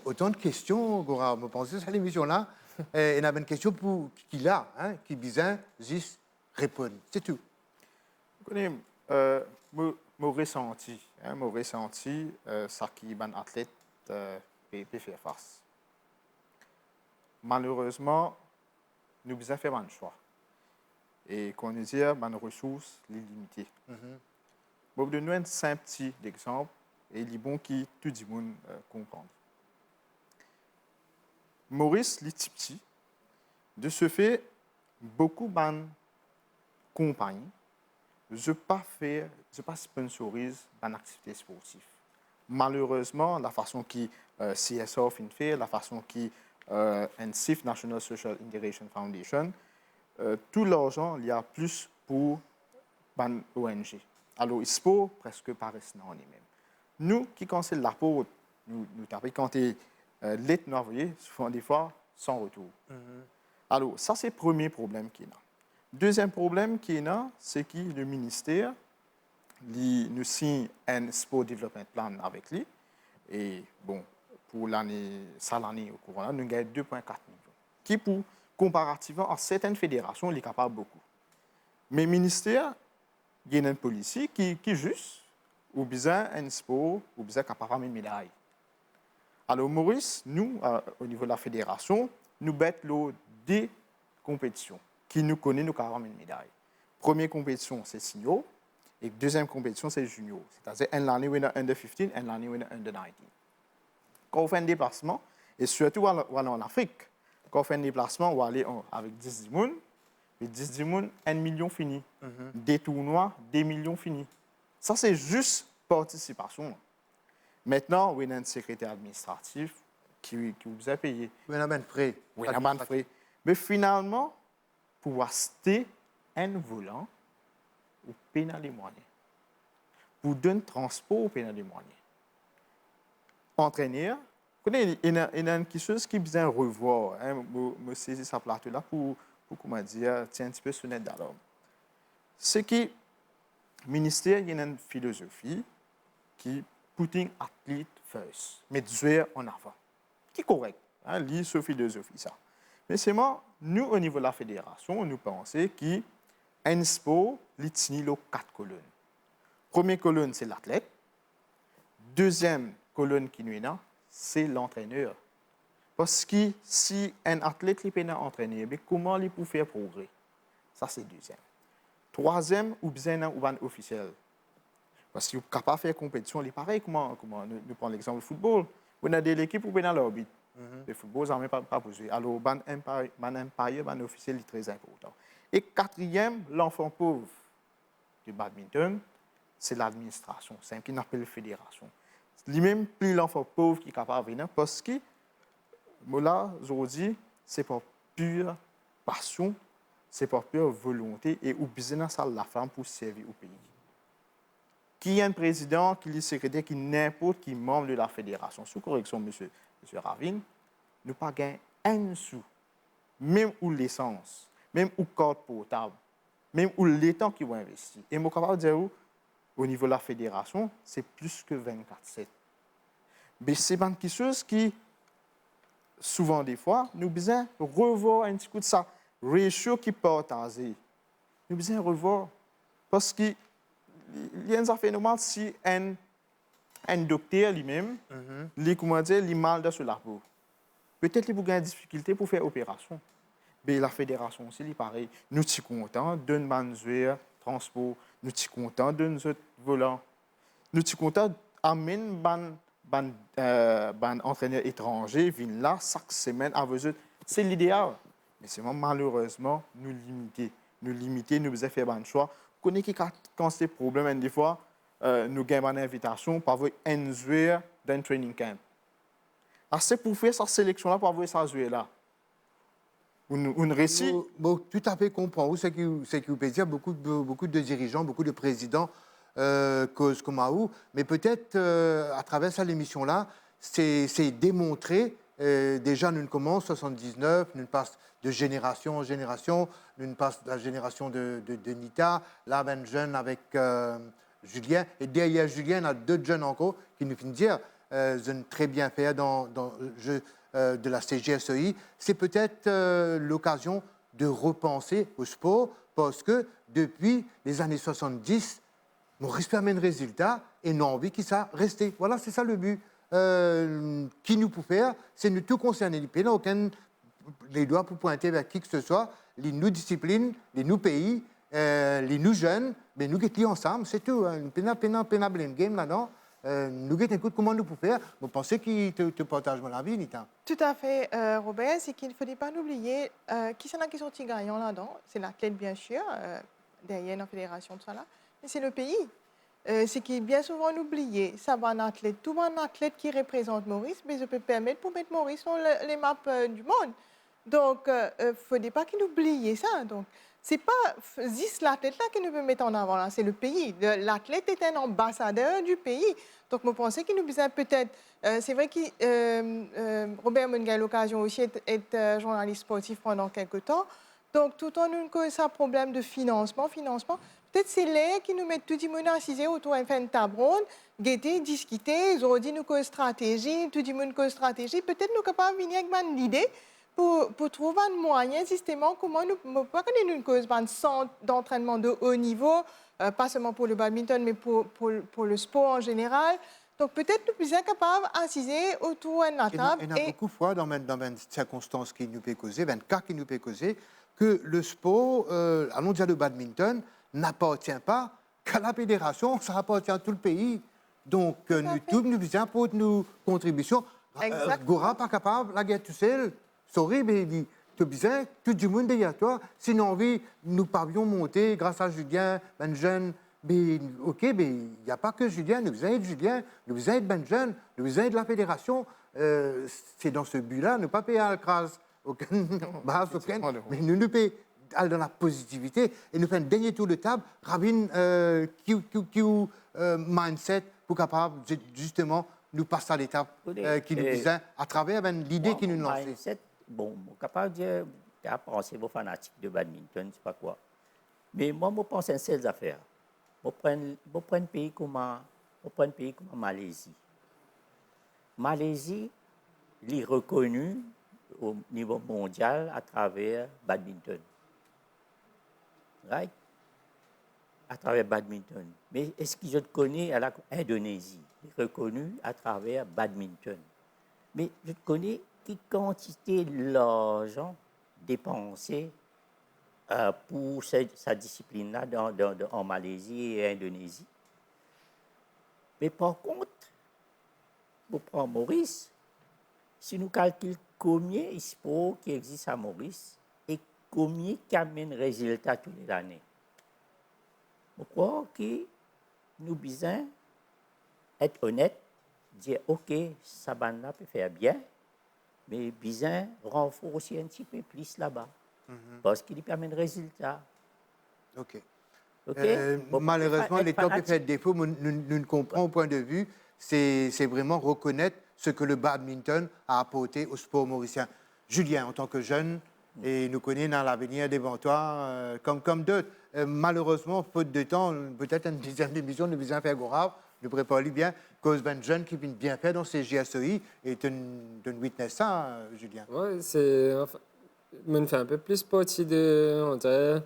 Autant de questions, Gora. Je pense que cette émission-là, il y a une question pour qui là, qui besoin juste répondre. C'est tout. Vous connaissez mon ressenti, ça qui est un athlète peut faire face. Malheureusement, nous devons faire un choix. Et qu'on nous dit que nos ressources sont limitées. Je vais vous donner un simple petit exemple et il est bon que tout le monde comprenne. Maurice, les petits, de ce fait, beaucoup de compagnies ne pas sponsorise une activité sportive. Malheureusement, la façon que CSO fait, la façon que NSIF, National Social Integration Foundation, tout l'argent, il y a plus pour une ONG. Alors, il se peut presque pas rester dans les mêmes. Nous, qui conseillons la peau, nous tapons quand l'aide nous envoyé, souvent des fois, sans retour. Alors, ça, c'est le premier problème qu'il y a. Deuxième problème qu'il y a, c'est que le ministère nous signe un Sport Development Plan avec lui. Et bon, pour l'année au courant, nous gagnons 2,4 millions. Qui, comparativement à certaines fédérations, il est capable beaucoup. Mais le ministère, il y a une politique qui est juste, ou bien un sport, ou bien capable une médaille. Alors, Maurice, nous, au niveau de la fédération, nous battons des compétitions qui nous connaissent, nous avons une médaille. Première compétition, c'est senior, et deuxième compétition, c'est junior. C'est-à-dire, une année, on a under 15, une année, on a under 19. Quand on fait un déplacement, et surtout en Afrique, quand on fait un déplacement, on va aller avec 10 personnes, et 10 personnes, 1 million fini. Des tournois, 2 millions finis. Ça, c'est juste participation. Maintenant, on a un secrétaire administratif qui vous a payé. On a un frais. Oui, on a un frais. Mais finalement, pour acheter un volant, on paye les moyens. Pour donner transport, on paye les moyens. Entraîneur, il y a quelque chose qui besoin revoir. Je saisis ce plateau-là pour comment dire, tiens un petit peu sonnette d'alarme. C'est que le ministère, il y a une philosophie qui putting athlete first, mettre joueur en avant. Qui est correct, lire cette philosophie ça. Mais c'est moi, nous au niveau de la fédération, nous pensons qu'un sport, il tient les 4 colonnes. Première colonne, c'est l'athlète. Deuxième colonne qui nous est là, c'est l'entraîneur. Parce que si un athlète n'est pas entraîné, comment il peut faire progrès? Ça, c'est deuxième. Troisième, ou bien un officiel. Parce qu'il est capable de faire compétition, il est pareil. Comment nous prenons l'exemple du football. On a des équipes où on a l'orbite. Le football, ça n'a pas posé. Alors, un officiel est très important. Et quatrième, l'enfant pauvre du badminton, c'est l'administration. C'est ce qu'on appelle la fédération. Lui-même, plus l'enfant pauvre qui est capable de venir, parce que, là, aujourd'hui, c'est par pure passion, c'est par pure volonté et au business à la femme pour servir au pays. Qui est un président, qui est secrétaire, qui n'importe qui membre de la fédération, sous correction, monsieur Ravin, nous pas gagné un sou, même ou l'essence, même ou carte portable, même ou les temps qu'ils vont investir. Et je suis capable de dire, au niveau de la fédération, c'est plus que 24/7. Mais c'est une chose qui, souvent des fois, nous besoin revoir un petit coup de ça, ratio qui partagé. Nous besoin revoir. Parce qu'il y a un phénomène si un docteur lui-même, il mal de la peau. Peut-être qu'il a une difficulté pour faire opération. Mais la fédération aussi, il pareil. Nous sommes contents d'un manuel transport, nous sommes contents d'un volant. Nous sommes contents d'amener un entraîneur étranger viennent là chaque semaine avec eux. C'est l'idéal. Mais c'est malheureusement nous limiter, nous faisons faire un choix. Vous connaissez quand c'est problème, des fois, nous gagnons une invitation pour avoir un joueur d'un training camp. C'est pour faire cette sélection-là, pour avoir ça joueur-là. On réussit. Tout à fait comprends. C'est qui vous peut dire beaucoup de dirigeants, beaucoup de présidents causent comme à vous. Mais peut-être à travers cette émission-là, c'est démontré. Déjà, nous commençons 79, nous passons de génération en génération, nous passons de la génération de Nita, là, un jeune avec Julien. Et derrière Julien, il y a 2 jeunes encore qui nous finissent dire je ne très bien fait dans le jeu de la CGSEI. C'est peut-être l'occasion de repenser au sport parce que depuis les années 70, Maurice permet un résultat et nous avons envie qu'il ça reste. Voilà, c'est ça le but. Qui nous peut faire, c'est nous tout concerner. Il n'y a aucun les doigts pour pointer vers qui que ce soit, les nous disciplines, les nous pays, les nous jeunes, mais nous qui ensemble, c'est tout. Une pénable game là-dedans. Nous écoute comment nous pouvons faire. Vous pensez qu'il te partage mon avis, Nita? Tout à fait, Robert. C'est qu'il ne faut pas l'oublier. Qui c'est là qui sont gagnants là-dedans? C'est l'athlète, bien sûr, derrière la fédération, tout ça là. Mais c'est le pays. C'est qui est bien souvent oublié. Ça va un athlète, tout un athlète qui représente Maurice, mais je peux permettre pour mettre Maurice sur les maps du monde. Donc, il ne faut pas qu'il oublie ça. Donc, ce n'est pas juste l'athlète-là qui nous veut mettre en avant, c'est le pays. L'athlète est un ambassadeur du pays. Donc, je pensais qu'il nous besoin peut-être... c'est vrai que Robert Munga a eu l'occasion aussi d'être journaliste sportif pendant quelques temps. Donc, tout en nous cause un problème de financement, peut-être c'est là qui nous met tout le monde assisé autour d'un fin de table ronde, guetter, discuter, ils ont dit nous cause stratégie, tout le monde cause stratégie. Peut-être nous sommes capables de venir avec une idée pour trouver un moyen, justement, comment nous pas connaître une cause, un centre d'entraînement de haut niveau, pas seulement pour le badminton, mais pour le sport en général. Donc peut-être nous sommes capables d'assiser autour de la table. Il y a beaucoup de fois dans une circonstance qui nous peut causer, dans un cas qui nous peut causer, que le sport, allons dire le badminton, n'appartient pas qu'à la fédération, ça appartient à tout le pays. Donc, nous besoin pour nos contributions. Gora pas capable, la guerre tout seul, sorry, mais tu as besoin, tout le monde derrière toi. Sinon, envie, nous pouvions monter grâce à Julien, ben jeune. Mais, OK, mais il n'y a pas que Julien, nous besoin de Julien, nous besoin de ben jeune, nous besoin de la fédération. C'est dans ce but-là, ne pas payer à la crase. Mais nous payons dans la positivité et nous faisons dernier tour de table, Rabin, mindset pour capable justement nous passer à l'étape qui nous disait à travers l'idée qui nous lançait. Bon, je suis capable de dire, penser vos fanatiques de badminton, je sais pas quoi. Mais moi, je pense à une seule affaire. Je prends un pays comme Malaisie. Malaisie, il est reconnu au niveau mondial à travers badminton. Right? À travers badminton. Mais est-ce que je te connais à l'Indonésie? Il est reconnu à travers badminton. Mais je te connais quelle quantité d'argent dépensé pour sa discipline-là en Malaisie et en Indonésie. Mais par contre, pour prendre Maurice, si nous calculons combien de sports qui existent à Maurice et combien qui amènent résultats tous les années, je crois que nous devons être honnêtes, dire OK, ça peut faire bien, mais Bizin renforce aussi un petit peu plus là-bas. Parce qu'il permet de résultats. OK. OK? Malheureusement, Être les temps qui fanatique. fait défaut, nous ne comprenons au point de vue, c'est vraiment reconnaître ce que le badminton a apporté au sport mauricien. Julien, en tant que jeune, et nous connaissons dans l'avenir devant toi, comme d'autres. Malheureusement, faute de temps, peut-être une dizaine d'émissions de Bizin faire grave, nous préparons bien, cause d'un jeune qui vient bien faire dans ces GSEI, et tu witness ça, Julien. Oui, c'est. Enfin, je fais un peu plus partie de, on dirait,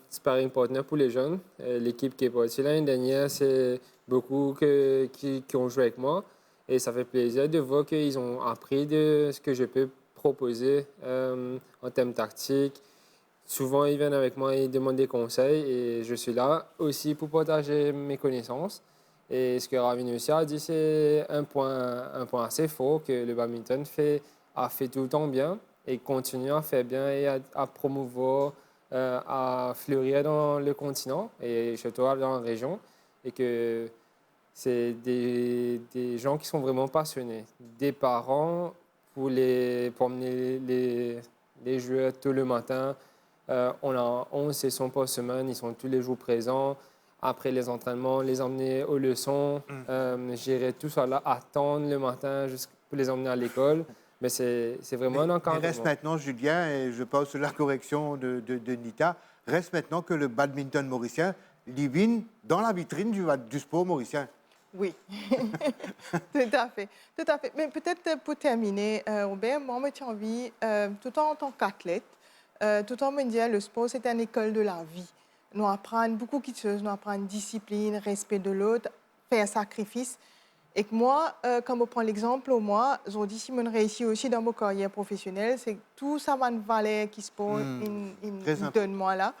sparring partner pour les jeunes. L'équipe qui est partie l'année dernière, c'est beaucoup qui ont joué avec moi. Et ça fait plaisir de voir qu'ils ont appris de ce que je peux proposer en termes tactiques. Souvent, ils viennent avec moi et demandent des conseils. Et je suis là aussi pour partager mes connaissances. Et ce que Ravin aussi a dit, c'est un point assez fort que le badminton a fait tout le temps bien et continue à faire bien et à promouvoir, à fleurir dans le continent et surtout dans la région. Et que c'est des gens qui sont vraiment passionnés. Des parents pour emmener les joueurs tout le matin. On a 11 sessions par semaine, ils sont tous les jours présents. Après les entraînements, les emmener aux leçons, gérer tout ça là, attendre le matin pour les emmener à l'école. Mais c'est vraiment un Il encadrement. reste maintenant, Julien, et je pense sur la correction de Nita, reste maintenant que le badminton mauricien livine dans la vitrine du sport mauricien. Oui, tout à fait, tout à fait. Mais peut-être pour terminer, Robert, moi, j'ai envie, tout en tant qu'athlète, tout en me disant le sport, c'est une école de la vie. Nous apprenons beaucoup de choses, nous apprenons discipline, respect de l'autre, faire sacrifice. Et que moi, comme on prend l'exemple, moi, je dis si je réussis aussi dans ma carrière professionnelle, c'est que tout ça va une valeur qui se pose, il donne moi là.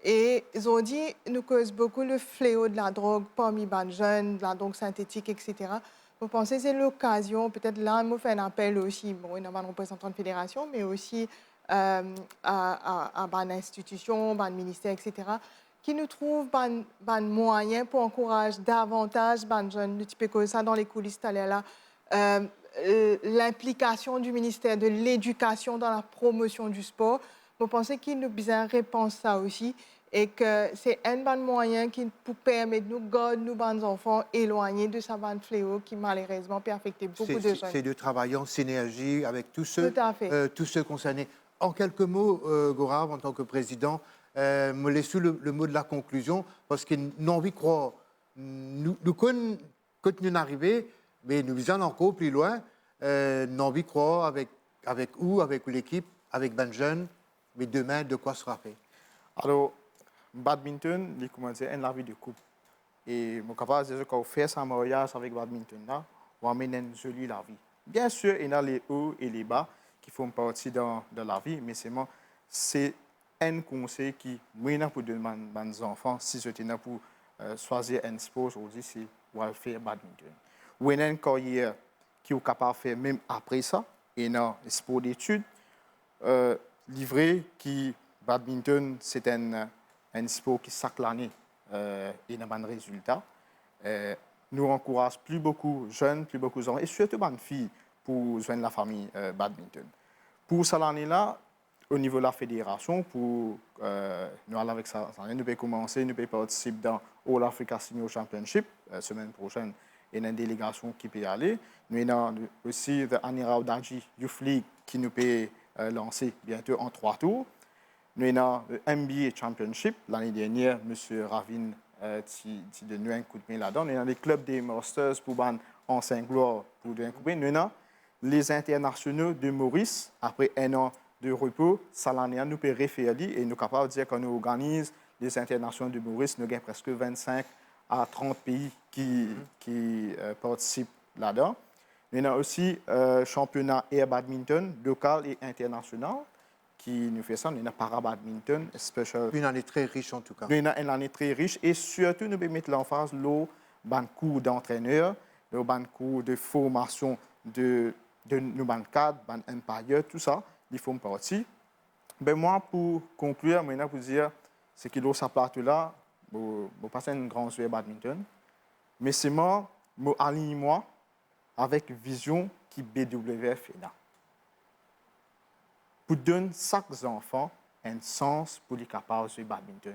Et ils ont dit, nous cause beaucoup le fléau de la drogue parmi les jeunes, de la drogue synthétique, etc. Vous pensez que c'est l'occasion, peut-être là, je fais un appel aussi, bon, il y a un représentant de fédération, mais aussi à une institution, un ministère, etc., qui nous trouve un moyen pour encourager davantage les jeunes, type comme ça dans les coulisses, là, l'implication du ministère de l'Éducation dans la promotion du sport. Vous pensez qu'il nous bien répondre ça aussi et que c'est un bon moyen qui peut permettre de nous garder nos enfants éloignés de ce fléau qui malheureusement peut affecter beaucoup de jeunes. C'est de travailler en synergie avec tous ceux concernés. En quelques mots, Gaurav, en tant que président, me laissez le mot de la conclusion parce que nous avons envie de croire. Nous quand nous arrivons, mais nous visons encore plus loin, nous avons envie de croire avec l'équipe, avec ben jeunes, mais demain, de quoi sera fait? Alors, badminton, il commence à la vie de couple. Et je suis capable de dire qu'on fait un mariage avec badminton, là, on amène une jolie la vie. Bien sûr, il y a les hauts et les bas qui font partie de la vie, mais c'est un conseil qui, moi, pour demander à mes enfants, si je tenais pour choisir un sport aujourd'hui, c'est de faire badminton. Ou une carrière qui est capable de faire même après ça, et un sport d'études, livré qui badminton, c'est un sport qui chaque année et a un résultat. Nous encourageons plus beaucoup de jeunes, plus beaucoup d'enfants, et surtout les filles pour joindre la famille badminton. Pour cette année-là, au niveau de la fédération, pour nous aller avec ça, nous pouvons commencer, nous pouvons participer dans All Africa Senior Championship. Semaine prochaine, il y a une délégation qui peut y aller. Nous avons aussi le Anirao Daji Youth League qui nous peut lancer bientôt en 3 tours. Nous avons le NBA Championship. L'année dernière, M. Ravin a donné un coup de main là-dedans. Nous avons les clubs des Masters pour en 5 gloires pour donner un coup de main. Nous avons les internationaux de Maurice, après un an de repos, ça l'année, nous pouvons référer et nous sommes capables de dire qu'on organise les internationaux de Maurice. Nous avons presque 25 à 30 pays qui participent là-dedans. Nous avons aussi championnat air badminton local et international qui nous fait ça. Nous avons para-badminton special. Une année très riche en tout cas. Nous avons une année très riche et surtout nous pouvons mettre l'emphase sur les cours d'entraîneurs, les cours de formation de nos cadres, les empires, tout ça, ils font partie. Ben moi, pour conclure, je vais vous dire, c'est que ce plateau-là, je passe un grand joueur badminton, mais c'est moi, je aligne moi avec vision qui BWF est là. pour donner chaque enfant un sens pour les capables de badminton.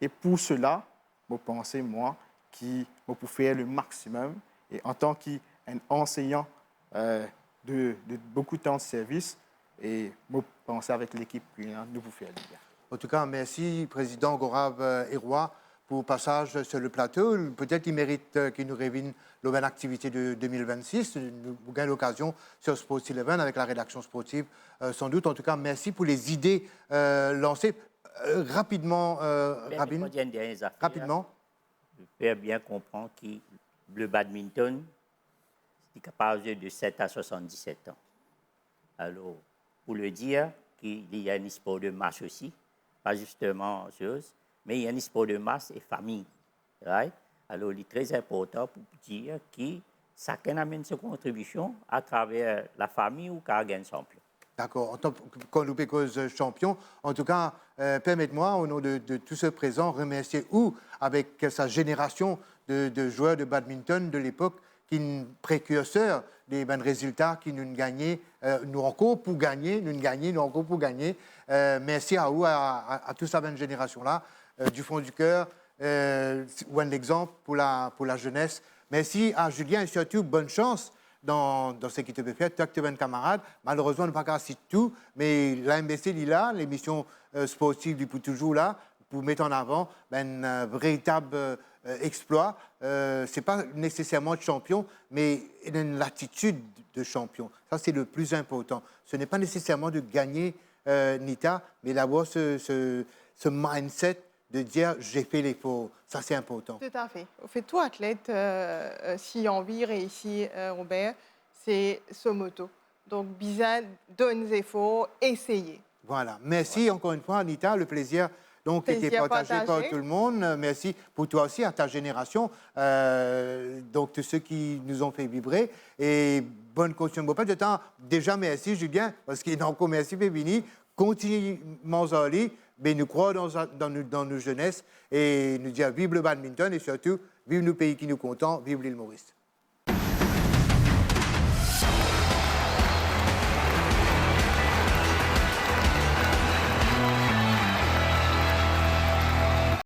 Et pour cela, je pense, moi, qui pour faire le maximum. Et en tant qu'enseignant de beaucoup de temps de service, et je pense avec l'équipe que nous pouvons faire le bien. En tout cas, merci, Président Gorav Héroy, pour le passage sur le plateau. Peut-être qu'il mérite qu'il nous révèle la activité de 2026. Nous avons l'occasion sur Sports 11 avec la rédaction sportive, sans doute. En tout cas, merci pour les idées lancées. Rapidement, rapidement. Je peux bien comprendre que le badminton est capable de 7 à 77 ans. Alors, pour le dire, qu'il y a un sport de masse aussi, pas justement chose, mais il y a un sport de masse et famille. Right? Alors, il est très important pour dire que chacun amène sa contribution à travers la famille ou qu'à gagner champion. D'accord. En tant que champion, en tout cas, permettez-moi, au nom de tous ceux présents, remercier avec sa génération de joueurs de badminton de l'époque, qui est un précurseur des bons résultats qui nous gagnaient, nous encore pour gagner, nous encore pour gagner. Merci à vous, à toute cette bonne génération-là, du fond du cœur, ou un exemple pour la jeunesse. Merci à Julien et surtout, bonne chance dans ce qui te peut faire, toi que tu es un camarade. Malheureusement, on ne peut pas citer tout, mais la MBC est là, l'émission sportive du pour toujours là, pour mettre en avant un véritable exploit. Ce n'est pas nécessairement de champion, mais une attitude de champion. Ça, c'est le plus important. Ce n'est pas nécessairement de gagner Nita, mais d'avoir ce mindset de dire j'ai fait l'effort. Ça, c'est important. Tout à fait. Au fait, tout athlète, si envie réussit, Robert, c'est ce motto. Donc, bien, donne des efforts, essayez. Voilà. Merci encore une fois, Anita. Le plaisir était partagé par tout le monde. Merci pour toi aussi, à ta génération. Donc, tous ceux qui nous ont fait vibrer. Et bonne continuation. Pas de temps. Déjà, merci, Julien, parce qu'il y a encore merci, Bébini. Continue, Manzali. Mais nous croyons dans nos jeunesse et nous dire vive le badminton et surtout vive nos pays qui nous content, vive l'île Maurice.